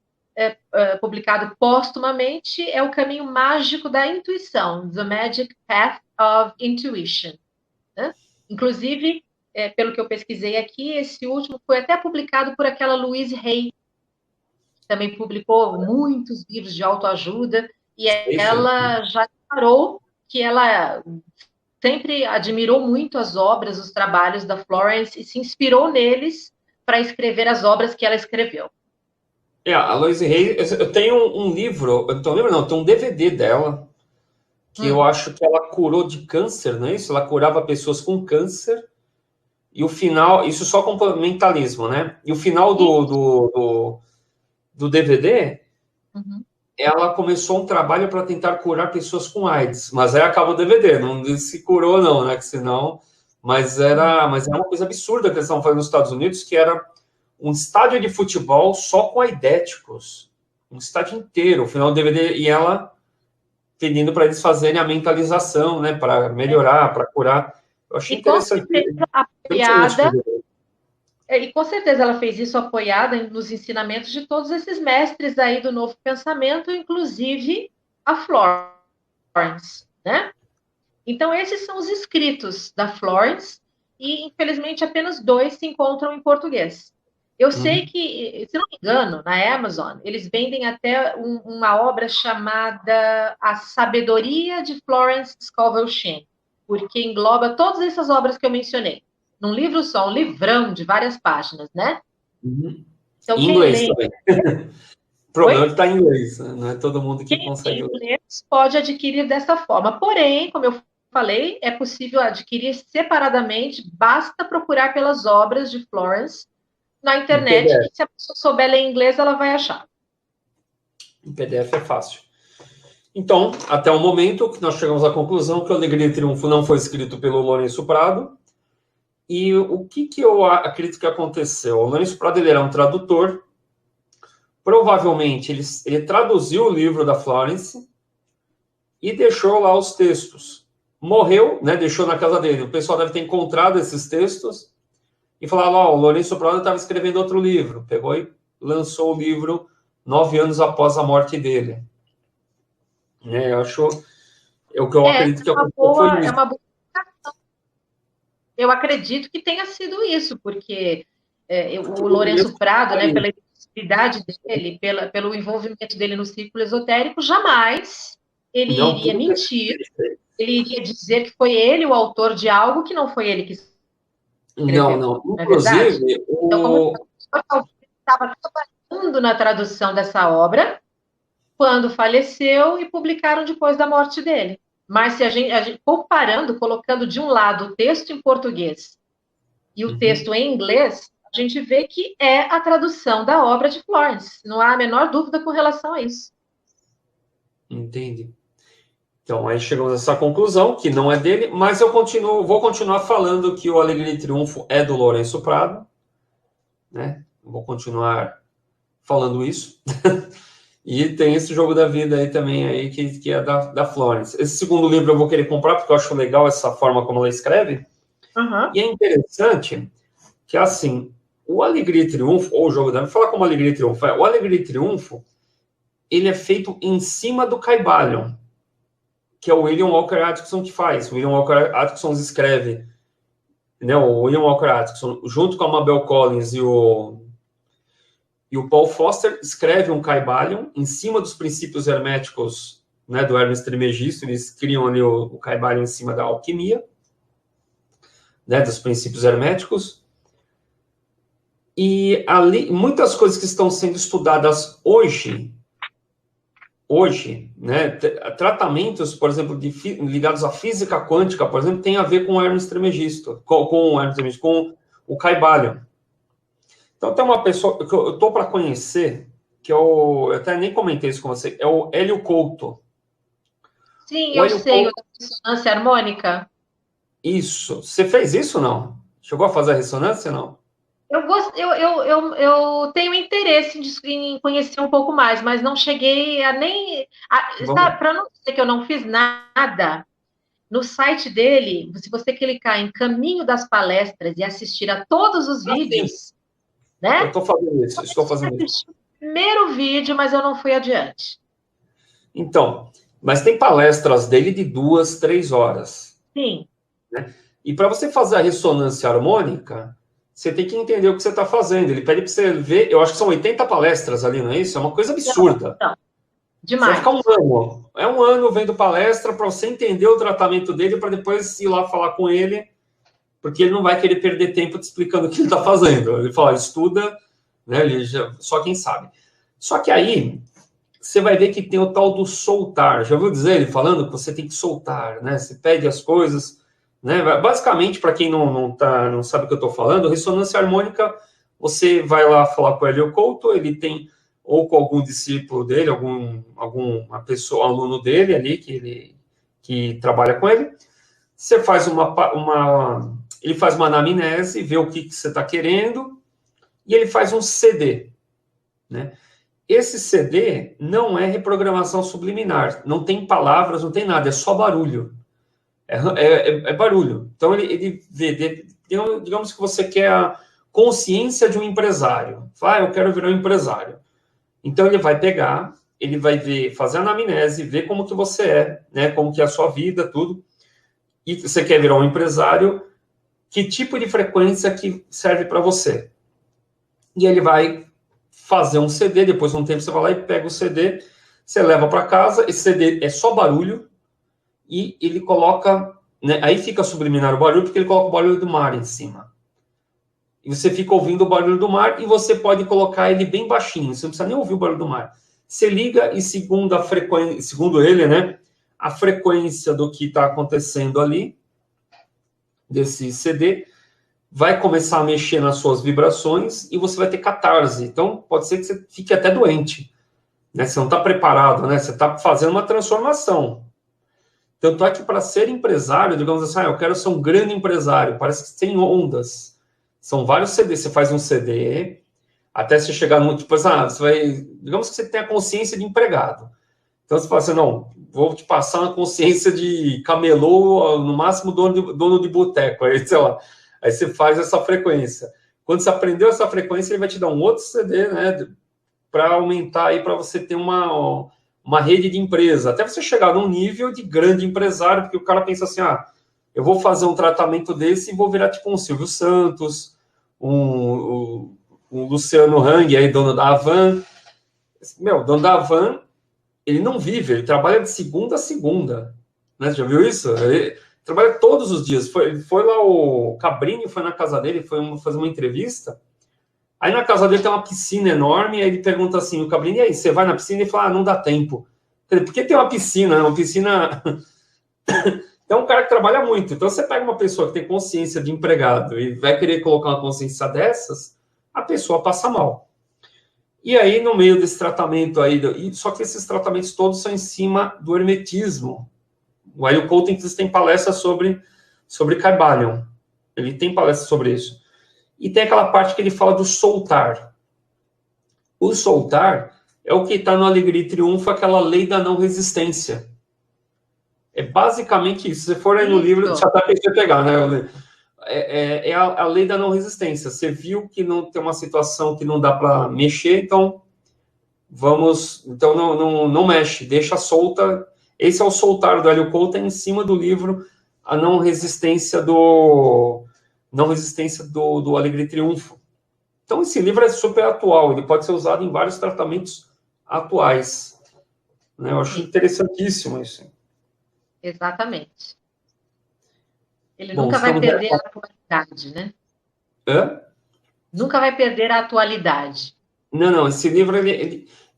publicado póstumamente, é O Caminho Mágico da Intuição, The Magic Path of Intuition. Né? Inclusive, pelo que eu pesquisei aqui, esse último foi até publicado por aquela Louise Hay, que também publicou muitos livros de autoajuda, e ela já declarou que ela sempre admirou muito as obras, os trabalhos da Florence, e se inspirou neles para escrever as obras que ela escreveu. A Louise Hay, eu tenho um livro, tem um DVD dela, que eu acho que ela curou de câncer, não é isso? Ela curava pessoas com câncer, e o final, isso só com mentalismo, né? E o final do DVD, ela começou um trabalho para tentar curar pessoas com AIDS, mas aí acaba o DVD, não disse se curou não, né? Que senão, mas era uma coisa absurda que eles estavam fazendo nos Estados Unidos, que era um estádio de futebol só com aidéticos, um estádio inteiro, o final do DVD, e ela pedindo para eles fazerem a mentalização, né, para melhorar, para curar. Eu achei interessante. E com certeza ela fez isso apoiada nos ensinamentos de todos esses mestres aí do novo pensamento, inclusive a Florence, né? Então, esses são os escritos da Florence, e infelizmente apenas 2 se encontram em português. Eu sei que, se não me engano, na Amazon, eles vendem até uma obra chamada A Sabedoria de Florence Scovel Shinn, porque engloba todas essas obras que eu mencionei. Num livro só, um livrão de várias páginas, né? Então, em inglês também. O problema é que está em inglês, né? Não é todo mundo que consegue ler. Pode adquirir dessa forma. Porém, como eu falei, é possível adquirir separadamente, basta procurar pelas obras de Florence na internet, e se a pessoa souber ler inglês, ela vai achar. Em PDF é fácil. Então, até o momento que nós chegamos à conclusão que o Alegria e Triunfo não foi escrito pelo Lourenço Prado. E o que eu acredito que aconteceu? O Lourenço Prado, ele era um tradutor. Provavelmente, ele traduziu o livro da Florence e deixou lá os textos. morreu, né, deixou na casa dele. O pessoal deve ter encontrado esses textos e falado, ó, o Lourenço Prado estava escrevendo outro livro. Pegou e lançou o livro 9 anos após a morte dele. Eu acho, o que eu acredito que aconteceu foi isso. É uma boa explicação. Eu acredito que tenha sido isso, porque o Lourenço Prado, né, pela idade dele, pelo envolvimento dele no círculo esotérico, jamais ele iria mentir, ele iria dizer que foi ele o autor de algo que não foi ele que escreveu. Não. Inclusive, então, como estava trabalhando na tradução dessa obra, quando faleceu e publicaram depois da morte dele. Mas se a gente comparando, colocando de um lado o texto em português e o texto em inglês, a gente vê que é a tradução da obra de Florence. Não há a menor dúvida com relação a isso. Entendi. Então, aí chegamos a essa conclusão, que não é dele, mas eu vou continuar falando que o Alegria e Triunfo é do Lourenço Prado, né? Vou continuar falando isso. E tem esse Jogo da Vida aí também, aí, que é da Florence. Esse segundo livro eu vou querer comprar, porque eu acho legal essa forma como ela escreve. E é interessante que, assim, o Alegria e Triunfo, ou o Jogo da Vida, falar como Alegria e Triunfo, o Alegria e Triunfo, ele é feito em cima do Kybalion, que é o William Walker Atkinson que faz. O William Walker Atkinson escreve, né, o William Walker Atkinson, junto com a Mabel Collins e o Paul Foster, escreve um Kybalion em cima dos princípios herméticos, né, do Hermes Trismegisto. Eles criam ali o Kybalion em cima da alquimia, né, dos princípios herméticos. E ali, muitas coisas que estão sendo estudadas hoje, né, tratamentos, por exemplo, ligados à física quântica, por exemplo, tem a ver com o Hermes Trismegisto, com o Kybalion. Então, tem uma pessoa que eu estou para conhecer, que eu até nem comentei isso com você, é o Hélio Couto. Sim, eu sei, o da ressonância harmônica. Isso. Você fez isso ou não? Chegou a fazer a ressonância ou não? Eu tenho interesse em conhecer um pouco mais, mas não cheguei a nem... Para não dizer que eu não fiz nada, no site dele, se você clicar em Caminho das Palestras e assistir a todos os vídeos, né? Eu estou fazendo isso, estou fazendo isso. O primeiro vídeo, mas eu não fui adiante. Então, mas tem palestras dele de 2, 3 horas. Sim. Né? E para você fazer a ressonância harmônica, você tem que entender o que você está fazendo. Ele pede para você ver, eu acho que são 80 palestras ali, não é isso? É uma coisa absurda. Não. Demais. Você vai ficar um ano. É um ano vendo palestra para você entender o tratamento dele, para depois ir lá falar com ele, porque ele não vai querer perder tempo te explicando o que ele está fazendo. Ele fala, estuda, né? Só quem sabe. Só que aí, você vai ver que tem o tal do soltar. Já ouviu dizer ele falando que você tem que soltar, né? Você pede as coisas... Né? Basicamente, para quem não sabe o que eu estou falando, ressonância harmônica, você vai lá falar com o Hélio Couto, ele tem, ou com algum discípulo dele, alguma pessoa, aluno dele ali, que trabalha com ele, você faz ele faz uma anamnese, vê o que você está querendo, e ele faz um CD. Né? Esse CD não é reprogramação subliminar, não tem palavras, não tem nada, é só barulho. É barulho. Então, ele vê, digamos que você quer a consciência de um empresário. Fala, eu quero virar um empresário. Então, ele vai pegar, ele vai ver, fazer a anamnese, ver como que você é, né, como que é a sua vida, tudo. E você quer virar um empresário, que tipo de frequência que serve para você? E ele vai fazer um CD, depois de um tempo você vai lá e pega o CD, você leva para casa, esse CD é só barulho, e ele coloca, né, aí fica subliminar o barulho, porque ele coloca o barulho do mar em cima. E você fica ouvindo o barulho do mar, e você pode colocar ele bem baixinho, você não precisa nem ouvir o barulho do mar. Você liga e segundo a frequência, segundo ele, né, a frequência do que está acontecendo ali, desse CD, vai começar a mexer nas suas vibrações, e você vai ter catarse. Então, pode ser que você fique até doente. Né? Você não está preparado, né? Você está fazendo uma transformação. Tanto é que para ser empresário, digamos assim, eu quero ser um grande empresário, parece que tem ondas. São vários CDs, você faz um CD, até você chegar no, tipo, você vai, digamos que você tem a consciência de empregado. Então você fala assim, não, vou te passar uma consciência de camelô, no máximo dono de boteco, aí, sei lá, aí você faz essa frequência. Quando você aprendeu essa frequência, ele vai te dar um outro CD, né, para aumentar aí, para você ter uma rede de empresa, até você chegar num nível de grande empresário, porque o cara pensa assim, eu vou fazer um tratamento desse e vou virar tipo um Silvio Santos, um Luciano Hang, aí, dono da Havan. Meu, dono da Havan, ele não vive, ele trabalha de segunda a segunda, né? Você já viu isso? Ele trabalha todos os dias. Foi lá, o Cabrini foi na casa dele, foi fazer uma entrevista. Aí na casa dele tem uma piscina enorme, aí ele pergunta assim, o Cabrini, e aí, você vai na piscina? Ele fala, não dá tempo. Por que tem uma piscina? Uma piscina... É um cara que trabalha muito. Então, você pega uma pessoa que tem consciência de empregado e vai querer colocar uma consciência dessas, a pessoa passa mal. E aí, no meio desse tratamento aí, só que esses tratamentos todos são em cima do hermetismo. O Hélio Couto tem palestra sobre Kybalion. Ele tem palestra sobre isso. E tem aquela parte que ele fala do soltar. O soltar é o que está no Alegria e Triunfo, aquela lei da não resistência. É basicamente isso. Se você for aí no livro, já dá para você pegar, né? É a lei da não resistência. Você viu que não tem uma situação que não dá para mexer, então não mexe, deixa solta. Esse é o soltar do Hélio Couto, em cima do livro A Não Resistência do Alegria e Triunfo. Então, esse livro é super atual, ele pode ser usado em vários tratamentos atuais. Né? Eu acho interessantíssimo isso. Exatamente. Ele nunca vai perder a atualidade, né? Hã? Nunca vai perder a atualidade. Não, esse livro,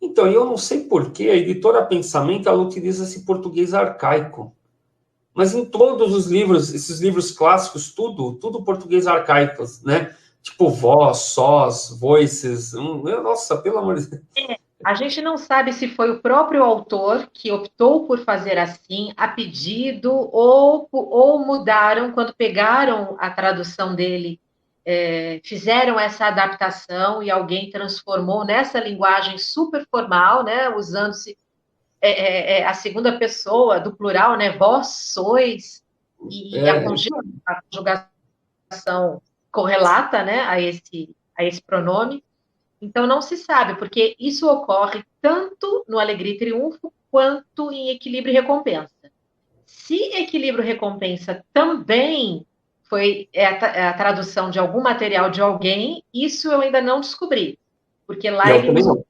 Então, eu não sei por que a editora Pensamento, ela utiliza esse português arcaico. Mas em todos os livros, esses livros clássicos, tudo português arcaico, né? Tipo voz, sós, voices. Nossa, pelo amor de Deus. A gente não sabe se foi o próprio autor que optou por fazer assim, a pedido, ou mudaram quando pegaram a tradução dele, fizeram essa adaptação e alguém transformou nessa linguagem super formal, né, usando-se a segunda pessoa do plural, né, vós sois, e a conjugação correlata, né, a esse pronome. Então, não se sabe, porque isso ocorre tanto no Alegria e Triunfo quanto em Equilíbrio e Recompensa. Se Equilíbrio e Recompensa também foi a tradução de algum material de alguém, isso eu ainda não descobri, porque lá ele usa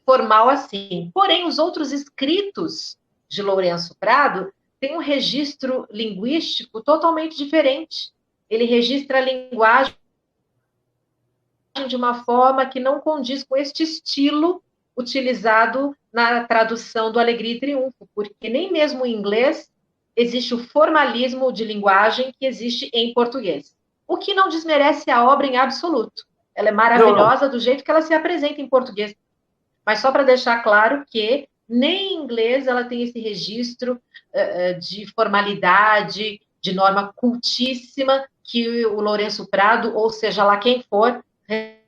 formal assim. Porém, os outros escritos de Lourenço Prado têm um registro linguístico totalmente diferente. Ele registra a linguagem de uma forma que não condiz com este estilo utilizado na tradução do Alegria e Triunfo, porque nem mesmo em inglês existe o formalismo de linguagem que existe em português. O que não desmerece a obra em absoluto. Ela é maravilhosa do jeito que ela se apresenta em português. Mas só para deixar claro que nem em inglês ela tem esse registro de formalidade, de norma cultíssima que o Lourenço Prado, ou seja lá quem for,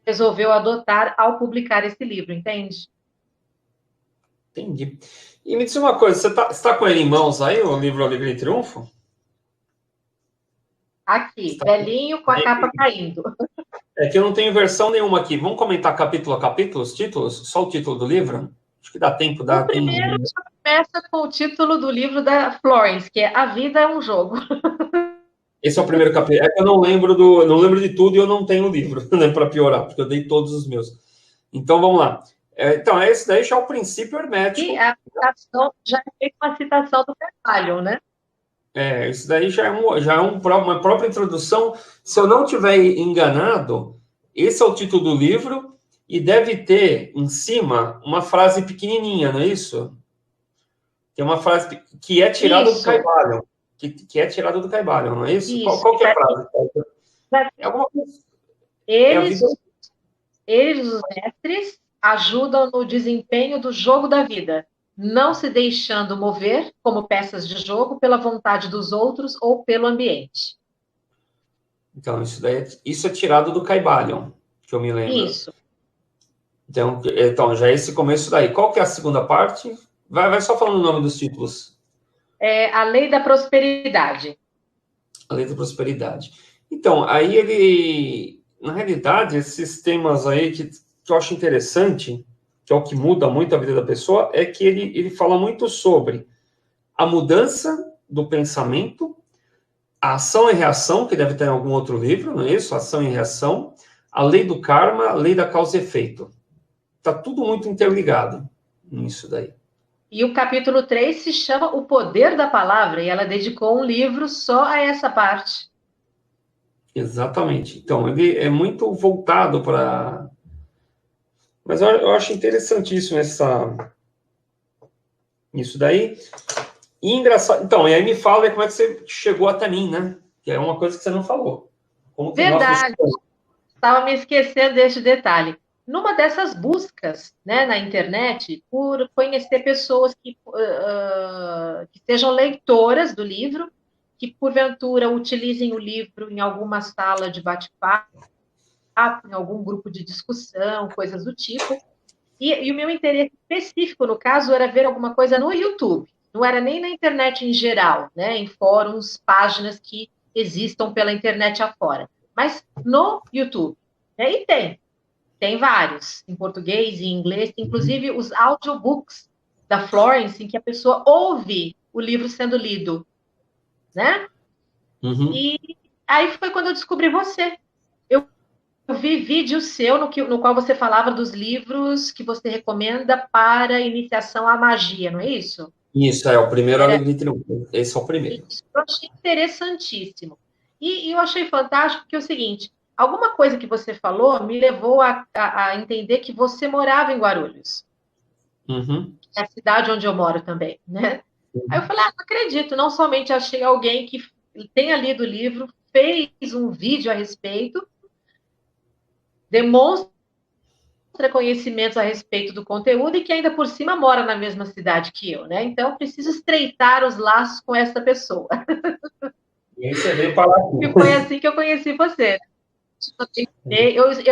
resolveu adotar ao publicar esse livro, entende? Entendi. E me diz uma coisa, você tá com ele em mãos aí, o livro Alegria e Triunfo? Aqui, velhinho com a capa caindo. É que eu não tenho versão nenhuma aqui. Vamos comentar capítulo a capítulo, os títulos? Só o título do livro? Acho que dá tempo. O primeiro começa com o título do livro da Florence, que é A Vida é um Jogo. Esse é o primeiro capítulo. É que eu não lembro de tudo e eu não tenho o livro, né, para piorar, porque eu dei todos os meus. Então, vamos lá. Então, esse daí já é o princípio hermético. E a citação já é uma citação do Kybalion, né? Isso daí já é uma própria introdução. Se eu não tiver enganado, esse é o título do livro e deve ter em cima uma frase pequenininha, não é isso? Tem uma frase que é tirada do Kybalion. Que é tirada do Kybalion, não é isso? Qual que é a frase? É alguma coisa. Eles, os mestres, ajudam no desempenho do jogo da vida, não se deixando mover como peças de jogo pela vontade dos outros ou pelo ambiente. Então, isso é tirado do Kybalion, que eu me lembro. Isso. Então já é esse começo daí. Qual que é a segunda parte? Vai só falando o nome dos títulos. A Lei da Prosperidade. A Lei da Prosperidade. Então, aí ele, na realidade, esses temas aí que eu acho interessante, que é o que muda muito a vida da pessoa, é que ele fala muito sobre a mudança do pensamento, a ação e reação, que deve ter em algum outro livro, não é isso? Ação e reação, a lei do karma, a lei da causa e efeito. Está tudo muito interligado nisso daí. E o capítulo 3 se chama O Poder da Palavra, e ela dedicou um livro só a essa parte. Exatamente. Então, ele é muito voltado para... Mas eu acho interessantíssimo isso daí. E engraçado... Então, e aí me fala como é que você chegou até mim, né? Que é uma coisa que você não falou. Como que Verdade. Estava me esquecendo deste detalhe. Numa dessas buscas, né, na internet, por conhecer pessoas que sejam leitoras do livro, que porventura utilizem o livro em alguma sala de bate-papo, em algum grupo de discussão, coisas do tipo. E o meu interesse específico, no caso, era ver alguma coisa no YouTube. Não era nem na internet em geral, né, em fóruns, páginas que existam pela internet afora, mas no YouTube. E tem vários, em português e em inglês, inclusive os audiobooks da Florence, em que a pessoa ouve o livro sendo lido, né? Uhum. E aí foi quando eu descobri você. Eu vi vídeo seu no qual você falava dos livros que você recomenda para iniciação à magia, não é isso? Isso, o primeiro Alegria e Triunfo. Esse é o primeiro. Isso, eu achei interessantíssimo. E eu achei fantástico que é o seguinte, alguma coisa que você falou me levou a entender que você morava em Guarulhos. Uhum. É a cidade onde eu moro também, né? Aí eu falei, não acredito, não somente achei alguém que tenha lido o livro, fez um vídeo a respeito, demonstra conhecimentos a respeito do conteúdo e que ainda por cima mora na mesma cidade que eu, né? Então, preciso estreitar os laços com essa pessoa. E aí você veio falar aqui. E foi assim que eu conheci você.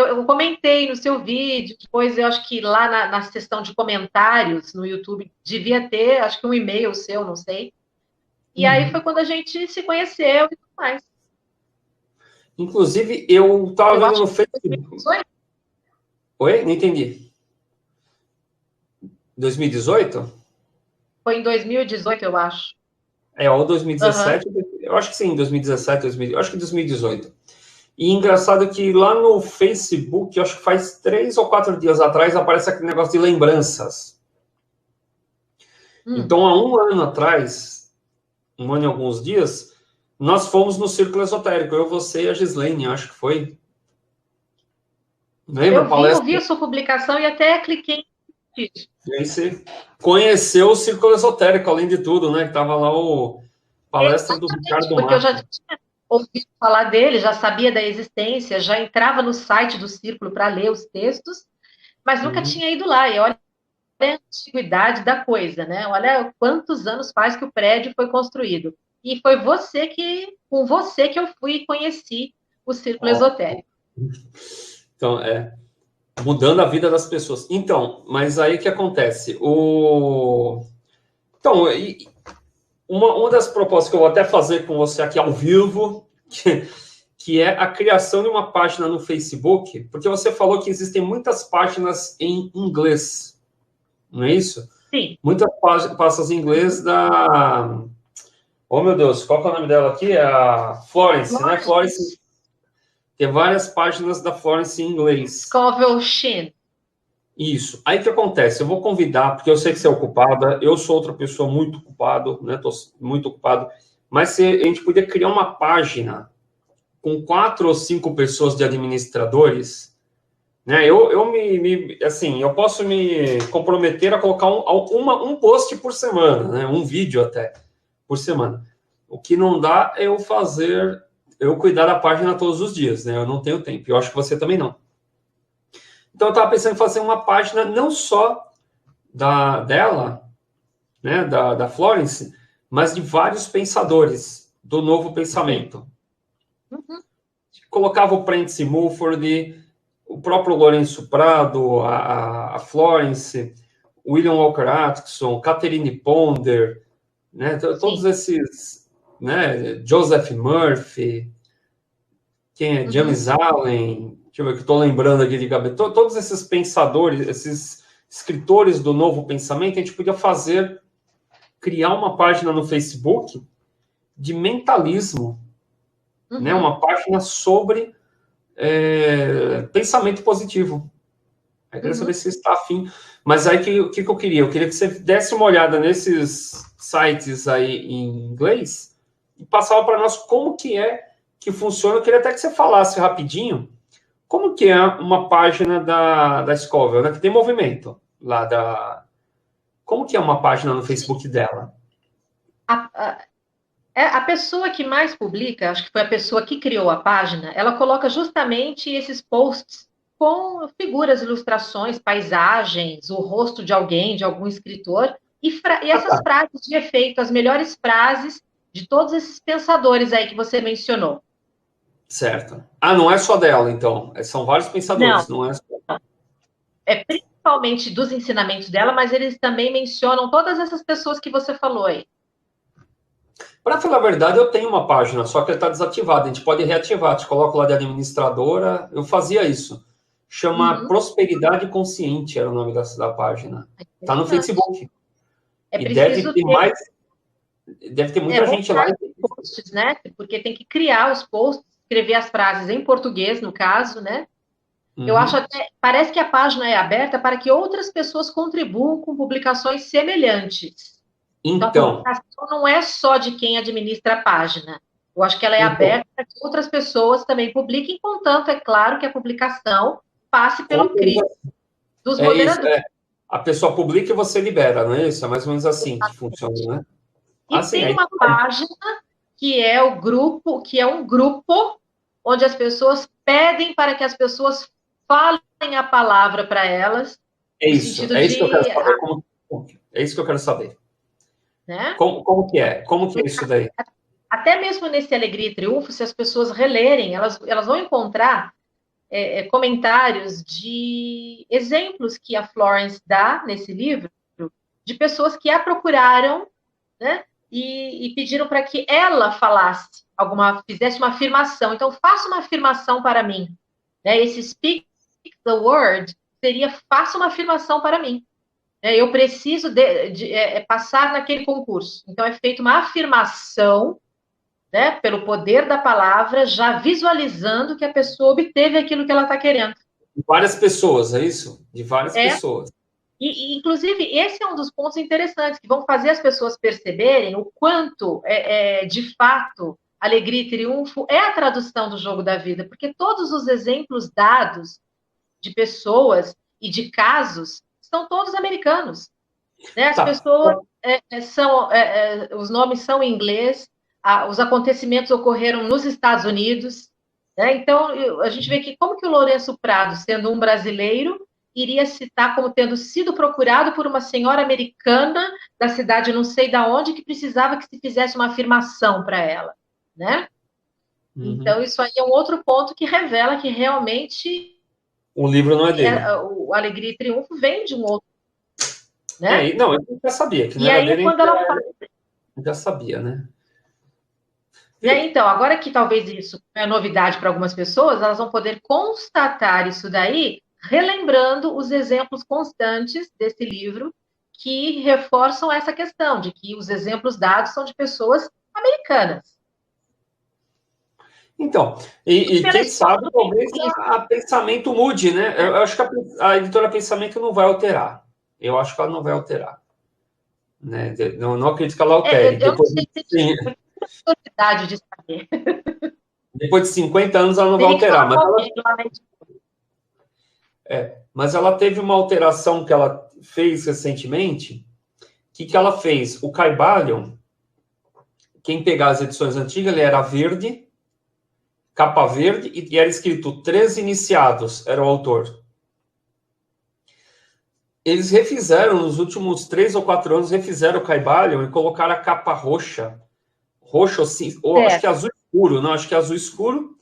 Eu comentei no seu vídeo, depois eu acho que lá na seção de comentários no YouTube devia ter, acho que um e-mail seu, não sei. E aí foi quando a gente se conheceu e tudo mais. Inclusive, eu estava vendo no Facebook. Oi? Não entendi. 2018? Foi em 2018, eu acho. Ou 2017. Uhum. Eu acho que sim, 2017, eu acho que 2018. E engraçado que lá no Facebook, eu acho que faz 3 ou 4 dias atrás, aparece aquele negócio de lembranças. Então, há um ano atrás, um ano e alguns dias, nós fomos no Círculo Esotérico. Eu, você e a Gislaine, acho que foi. Lembra? Eu vi a sua publicação e até cliquei em vídeo. E aí você conheceu o Círculo Esotérico, além de tudo, né? Que tava lá o palestra do Ricardo Porque Marques. eu já tinha ouvido falar dele, já sabia da existência, já entrava no site do Círculo para ler os textos, mas nunca tinha ido lá. E olha a antiguidade da coisa, né? Olha quantos anos faz que o prédio foi construído. E foi com você que eu fui e conheci o Círculo Esotérico. Então, mudando a vida das pessoas. Então, mas aí o que acontece? Então, uma das propostas que eu vou até fazer com você aqui ao vivo, que é a criação de uma página no Facebook, porque você falou que existem muitas páginas em inglês, não é isso? Sim. Muitas páginas em inglês da... Oh, meu Deus, qual que é o nome dela aqui? É a Florence, né? Florence. Tem várias páginas da Florence em inglês. Scoville Shin. Isso. Aí o que acontece? Eu vou convidar, porque eu sei que você é ocupada, eu sou outra pessoa muito ocupado, né? Tô muito ocupado. Mas se a gente podia criar uma página com 4 ou 5 pessoas de administradores, né? Assim, eu posso me comprometer a colocar um post por semana, né? Um vídeo até por semana. O que não dá é eu cuidar da página todos os dias, né? Eu não tenho tempo. Eu acho que você também não. Então, eu estava pensando em fazer uma página não só dela, né, da Florence, mas de vários pensadores do novo pensamento. Colocava o Prentice Mulford, o próprio Lourenço Prado, a Florence, William Walker Atkinson, Catherine Ponder, né? Todos Sim. esses, né? Joseph Murphy, quem é? James Allen, deixa eu ver o que estou lembrando aqui de cabeça. Todos esses pensadores, esses escritores do novo pensamento, a gente podia criar uma página no Facebook de mentalismo, né? Uma página sobre pensamento positivo. Eu queria saber se você está afim. Mas aí, o que eu queria? Eu queria que você desse uma olhada nesses sites aí em inglês e passava para nós como que funciona. Eu queria até que você falasse rapidinho como que é uma página da Scoville, né? Que tem movimento lá Como que é uma página no Facebook dela? A pessoa que mais publica, acho que foi a pessoa que criou a página, ela coloca justamente esses posts com figuras, ilustrações, paisagens, o rosto de alguém, de algum escritor, e essas frases de efeito, as melhores frases de todos esses pensadores aí que você mencionou. Certo. Não é só dela, então. São vários pensadores, não é só... É principalmente dos ensinamentos dela, mas eles também mencionam todas essas pessoas que você falou aí. Para falar a verdade, eu tenho uma página, só que ela está desativada. A gente pode reativar. Te coloco lá de administradora. Eu fazia isso. Chama Prosperidade Consciente, era o nome da página. Está no Facebook. E deve ter muita gente lá. Posts, né? Porque tem que criar os posts, escrever as frases em português, no caso, né? Eu acho parece que a página é aberta para que outras pessoas contribuam com publicações semelhantes. Então, a publicação não é só de quem administra a página. Eu acho que ela é aberta para que outras pessoas também publiquem, contanto, é claro, que a publicação passe pelo crivo dos moderadores. A pessoa publica e você libera, não é isso? É mais ou menos assim que funciona, né? E tem uma página que é um grupo onde as pessoas pedem para que as pessoas falem a palavra para elas. É isso que eu quero saber. É isso que eu quero saber. Né? Como que é? Como que é isso daí? Até mesmo nesse Alegria e Triunfo, se as pessoas relerem, elas vão encontrar comentários de exemplos que a Florence dá nesse livro, de pessoas que a procuraram, né? E pediram para que ela fizesse uma afirmação. Então, faça uma afirmação para mim. Né? Esse speak the word seria faça uma afirmação para mim. Eu preciso passar naquele concurso. Então, é feita uma afirmação, né, pelo poder da palavra, já visualizando que a pessoa obteve aquilo que ela está querendo. De várias pessoas, é isso? De várias pessoas. E, inclusive, esse é um dos pontos interessantes, que vão fazer as pessoas perceberem o quanto, de fato, Alegria e Triunfo é a tradução do jogo da vida, porque todos os exemplos dados de pessoas e de casos são todos americanos. Né? As pessoas os nomes são em inglês, os acontecimentos ocorreram nos Estados Unidos. Né? Então, a gente vê que como que o Lourenço Prado, sendo um brasileiro, iria citar como tendo sido procurado por uma senhora americana da cidade não sei de onde, que precisava que se fizesse uma afirmação para ela. Né? Então, isso aí é um outro ponto que revela que realmente o livro não é dele. O Alegria e Triunfo vem de um outro. Né? Não, eu já sabia que não era dele. Quando ela fala... Já sabia, né? Então, agora que talvez isso é novidade para algumas pessoas, elas vão poder constatar isso daí, relembrando os exemplos constantes desse livro que reforçam essa questão de que os exemplos dados são de pessoas americanas. Então, e quem sabe talvez a Pensamento mude, né? Eu acho que a editora Pensamento não vai alterar. Eu acho que ela não vai alterar. Né? Não acredito que ela altere. Depois de 50 anos ela não vai alterar. Mas ela teve uma alteração que ela fez recentemente. O que ela fez? O Caibalion, quem pegar as edições antigas, ele era verde, capa verde, e era escrito 3 iniciados, era o autor. Eles refizeram, nos últimos 3 ou 4 anos, refizeram o Caibalion e colocaram a capa roxa, ou acho que azul escuro, não, acho que azul escuro,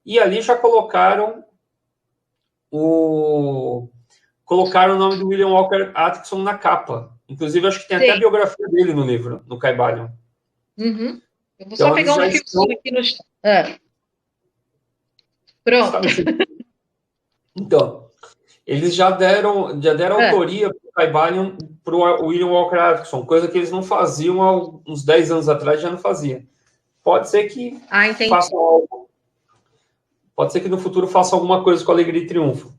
e ali já colocaram colocaram o nome do William Walker Atkinson na capa. Inclusive, acho que tem até a biografia dele no livro, no Caibalion. Uhum. Eu vou só pegar um fiozinho aqui no chão. Pronto. Então, eles já deram autoria para o Caibalion para o William Walker Atkinson, coisa que eles não faziam há uns 10 anos atrás, já não fazia. Pode ser que façam algo. Pode ser que no futuro façam alguma coisa com Alegria e Triunfo.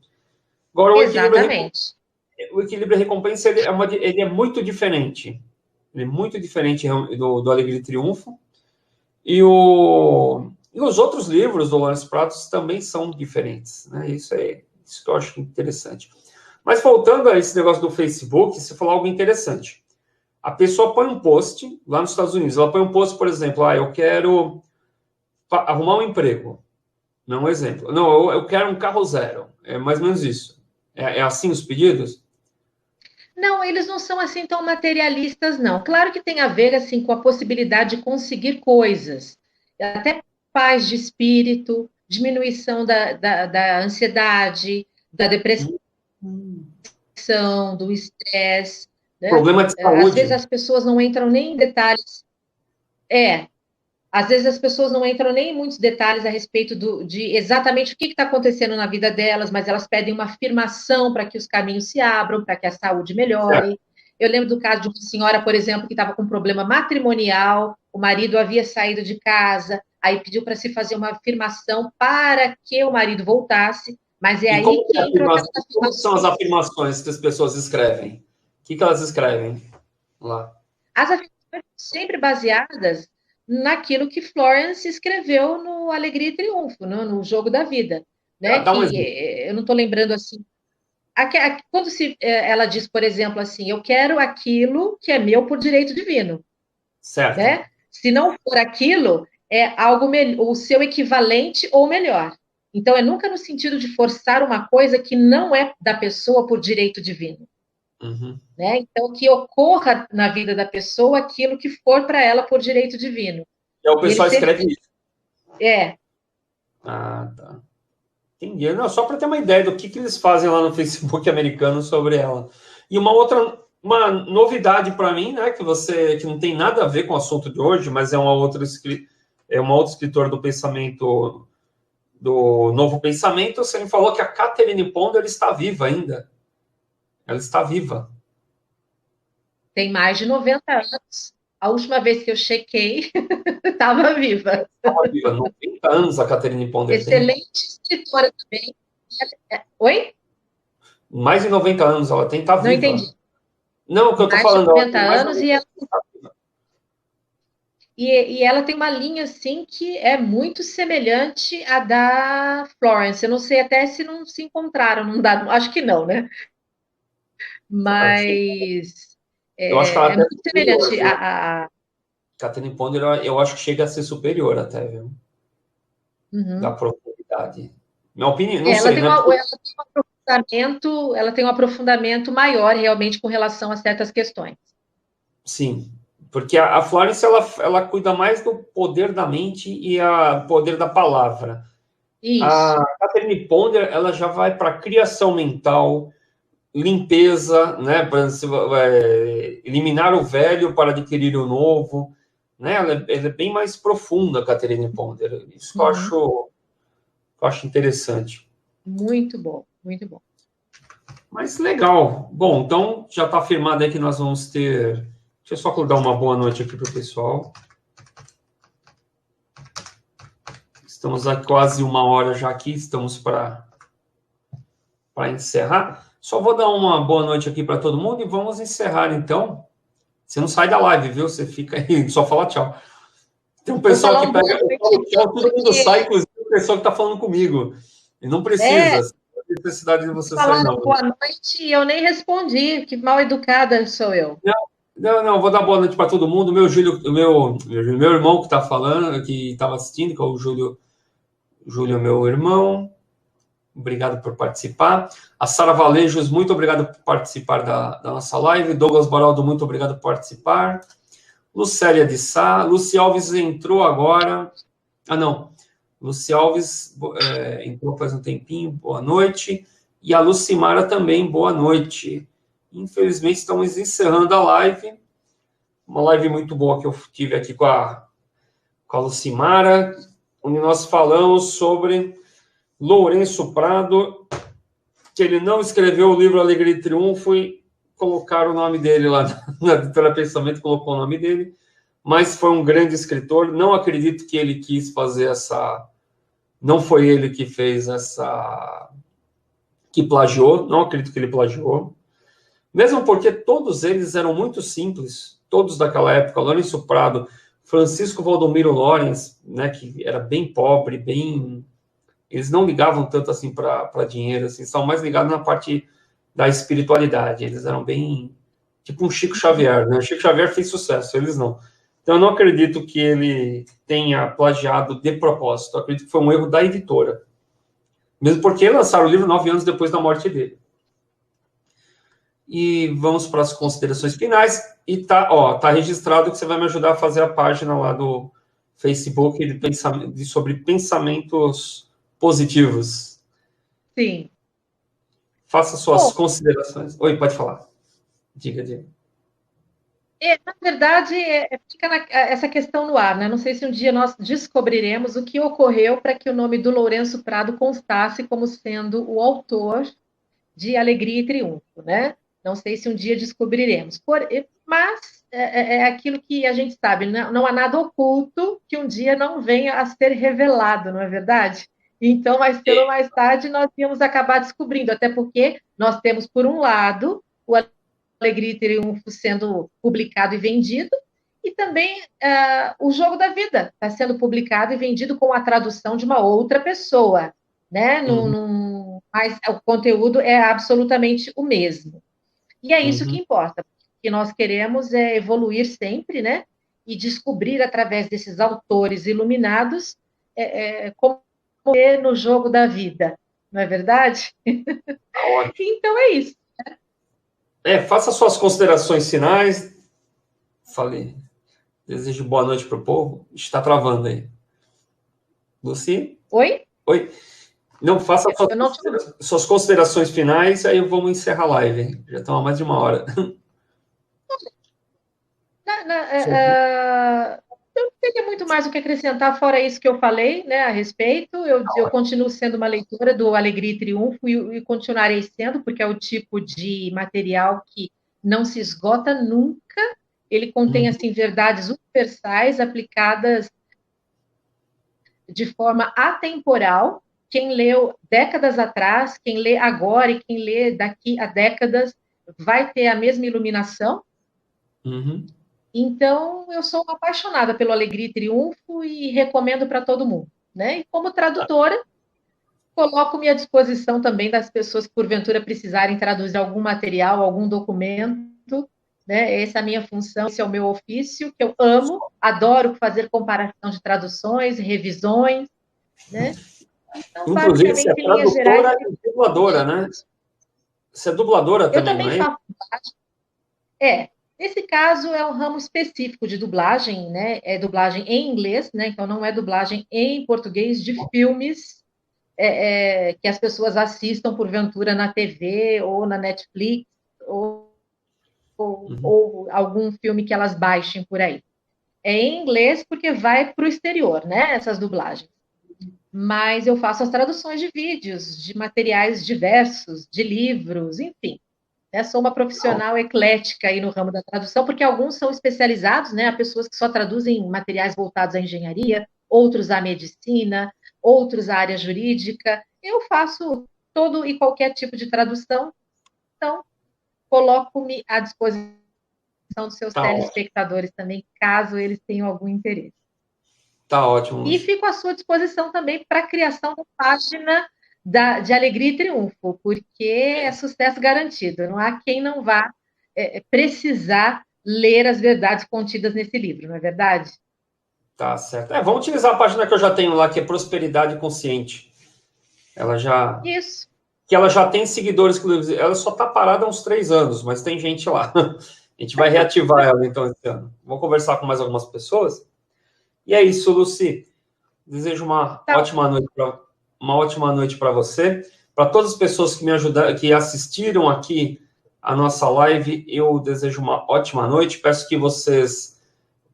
Agora, o Equilíbrio e Recompensa ele é muito diferente. Ele é muito diferente do Alegria e Triunfo. E os outros livros do Lawrence Pratos também são diferentes. Né? Isso que eu acho interessante. Mas voltando a esse negócio do Facebook, você falou algo interessante. A pessoa põe um post, lá nos Estados Unidos, ela põe um post, por exemplo, eu quero arrumar um emprego. Não é um exemplo. Não, eu quero um carro zero. É mais ou menos isso. É assim os pedidos? Não, eles não são assim tão materialistas, não. Claro que tem a ver assim com a possibilidade de conseguir coisas. Até paz de espírito, diminuição da ansiedade, da depressão, do estresse. Né? Problema de saúde. Às vezes as pessoas não entram nem em detalhes. Às vezes as pessoas não entram nem em muitos detalhes a respeito de exatamente o que está acontecendo na vida delas, mas elas pedem uma afirmação para que os caminhos se abram, para que a saúde melhore. Eu lembro do caso de uma senhora, por exemplo, que estava com um problema matrimonial, o marido havia saído de casa, aí pediu para se fazer uma afirmação para que o marido voltasse, mas aí que entrou aquela afirmação. Como são as afirmações que as pessoas escrevem? O que elas escrevem lá? As afirmações sempre baseadas naquilo que Florence escreveu no Alegria e Triunfo, no Jogo da Vida, né? Eu não estou lembrando assim. Quando ela diz, por exemplo, assim, eu quero aquilo que é meu por direito divino. Certo. Né? Se não for aquilo, é algo o seu equivalente ou melhor. Então, é nunca no sentido de forçar uma coisa que não é da pessoa por direito divino. Uhum. Né? Então, que ocorra na vida da pessoa aquilo que for para ela por direito divino. E o pessoal escreve isso. Ah, tá. Entendi. Não, só para ter uma ideia do que eles fazem lá no Facebook americano sobre ela. E uma novidade para mim, né, que não tem nada a ver com o assunto de hoje, mas é uma outra escritora do pensamento, do Novo Pensamento, você me falou que a Catherine Ponder está viva ainda. Ela está viva. Tem mais de 90 anos. A última vez que eu chequei, estava viva. Estava viva, 90 anos a Catherine Ponder Excelente escritora também. Oi? Mais de 90 anos ela tem, está viva. Não entendi. Não, o que eu estou falando... Mais de 90 anos e ela tem uma linha, assim, que é muito semelhante à da Florence. Eu não sei até se não se encontraram, não dá, acho que não, né? Mas eu acho que ela é muito semelhante a Catherine Ponder, eu acho que chega a ser superior até, viu? Da profundidade. Minha opinião, não sei, né? Ela tem um aprofundamento maior, realmente, com relação a certas questões. Sim, porque a Florence, ela cuida mais do poder da mente e o poder da palavra. Isso. A Catherine Ponder, ela já vai para a criação mental, limpeza, né? Para eliminar o velho para adquirir o novo. Né? Ela é bem mais profunda, a Catherine Ponder. Isso que eu acho interessante. Muito bom, muito bom. Mas legal. Bom, então já está afirmado aí que nós vamos ter... Deixa eu só dar uma boa noite aqui para o pessoal. Estamos há quase 1 hora já aqui, estamos para encerrar. Só vou dar uma boa noite aqui para todo mundo e vamos encerrar, então. Você não sai da live, viu? Você fica aí, só fala tchau. Tem um pessoal que pega... tchau, todo mundo sai, inclusive o pessoal que está falando comigo. E não precisa. Não tem necessidade de você sair, não. Boa noite e eu nem respondi. Que mal educada sou eu. Não, vou dar boa noite para todo mundo. Meu irmão que está falando, que estava assistindo, que é o Júlio, meu irmão. Obrigado por participar. A Sara Valejos, muito obrigado por participar da nossa live. Douglas Baraldo, muito obrigado por participar. Lucélia de Sá. Luci Alves entrou agora. Luci Alves entrou faz um tempinho. Boa noite. E a Lucimara também, boa noite. Infelizmente, estamos encerrando a live. Uma live muito boa que eu tive aqui com a Lucimara, onde nós falamos sobre Lourenço Prado, que ele não escreveu o livro Alegria e Triunfo e colocaram o nome dele lá na editora Pensamento, colocou o nome dele, mas foi um grande escritor. Não acredito que ele quis fazer essa... Não foi ele que fez essa... que plagiou, não acredito que ele plagiou. Mesmo porque todos eles eram muito simples, todos daquela época, Lourenço Prado, Francisco Valdomiro Lawrence, né, que era bem pobre, bem... Eles não ligavam tanto assim para dinheiro, assim, são mais ligados na parte da espiritualidade. Eles eram bem... tipo um Chico Xavier, né? O Chico Xavier fez sucesso, eles não. Então, eu não acredito que ele tenha plagiado de propósito. Eu acredito que foi um erro da editora. Mesmo porque lançaram o livro 9 anos depois da morte dele. E vamos para as considerações finais. E tá registrado que você vai me ajudar a fazer a página lá do Facebook sobre pensamentos positivos. Sim. Faça suas considerações. Oi, pode falar. Diga. Na verdade, fica essa questão no ar, né? Não sei se um dia nós descobriremos o que ocorreu para que o nome do Lourenço Prado constasse como sendo o autor de Alegria e Triunfo, né? Não sei se um dia descobriremos. Mas é aquilo que a gente sabe, não há nada oculto que um dia não venha a ser revelado, não é verdade? Então, mais cedo ou mais tarde, nós íamos acabar descobrindo, até porque nós temos, por um lado, o Alegria e Triunfo sendo publicado e vendido, e também o Jogo da Vida está sendo publicado e vendido com a tradução de uma outra pessoa, né? Mas o conteúdo é absolutamente o mesmo. E é isso que importa. O que nós queremos é evoluir sempre, né? E descobrir através desses autores iluminados como é no jogo da vida, não é verdade? Então é isso. Faça suas considerações finais. Falei. Desejo boa noite para o povo. Está travando aí. Luci? Oi? Não, faça suas considerações finais, aí vamos encerrar a live. Hein? Já estamos há mais de uma hora. Eu não teria muito mais o que acrescentar, fora isso que eu falei, né, a respeito. Eu continuo sendo uma leitora do Alegria e Triunfo e continuarei sendo, porque é o tipo de material que não se esgota nunca. Ele contém, assim, verdades universais aplicadas de forma atemporal. Quem leu décadas atrás, quem lê agora e quem lê daqui a décadas vai ter a mesma iluminação. Então, eu sou uma apaixonada pelo Alegria e Triunfo e recomendo para todo mundo, né? E como tradutora, coloco-me à disposição também das pessoas que, porventura, precisarem traduzir algum material, algum documento, né? Essa é a minha função, esse é o meu ofício, que eu amo, adoro fazer comparação de traduções, revisões, né? Então, inclusive, você é tradutora e dubladora, né? Você é dubladora também, não é? Eu também faço dublagem. Nesse caso, é um ramo específico de dublagem, né? É dublagem em inglês, né? Então, não é dublagem em português de filmes que as pessoas assistam, porventura, na TV ou na Netflix ou algum filme que elas baixem por aí. É em inglês porque vai para o exterior, né? Essas dublagens. Mas eu faço as traduções de vídeos, de materiais diversos, de livros, enfim. Sou uma profissional eclética aí no ramo da tradução, porque alguns são especializados, né? Há pessoas que só traduzem materiais voltados à engenharia, outros à medicina, outros à área jurídica. Eu faço todo e qualquer tipo de tradução, então coloco-me à disposição dos seus telespectadores também, caso eles tenham algum interesse. Tá ótimo. E fico à sua disposição também para a criação da página de Alegria e Triunfo, porque é sucesso garantido. Não há quem não vá precisar ler as verdades contidas nesse livro, não é verdade? Tá certo. Vamos utilizar a página que eu já tenho lá, que é Prosperidade Consciente. Ela já... Isso. Que ela já tem seguidores, ela só está parada há uns 3 anos, mas tem gente lá. A gente vai reativar ela, então, esse ano. Vou conversar com mais algumas pessoas. E é isso, Luci. Desejo uma ótima noite para você. Para todas as pessoas que me ajudaram, que assistiram aqui a nossa live, eu desejo uma ótima noite. Peço que vocês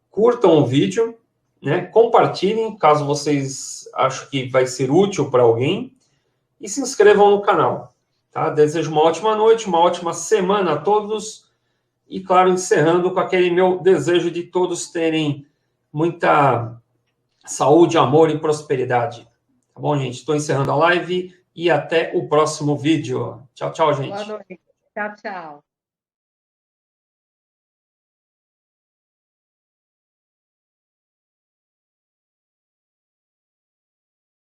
curtam o vídeo, né? Compartilhem, caso vocês achem que vai ser útil para alguém, e se inscrevam no canal. Tá? Desejo uma ótima noite, uma ótima semana a todos, e, claro, encerrando com aquele meu desejo de todos terem muita saúde, amor e prosperidade. Tá bom, gente? Estou encerrando a live e até o próximo vídeo. Tchau, tchau, gente. Boa noite. Tchau, tchau.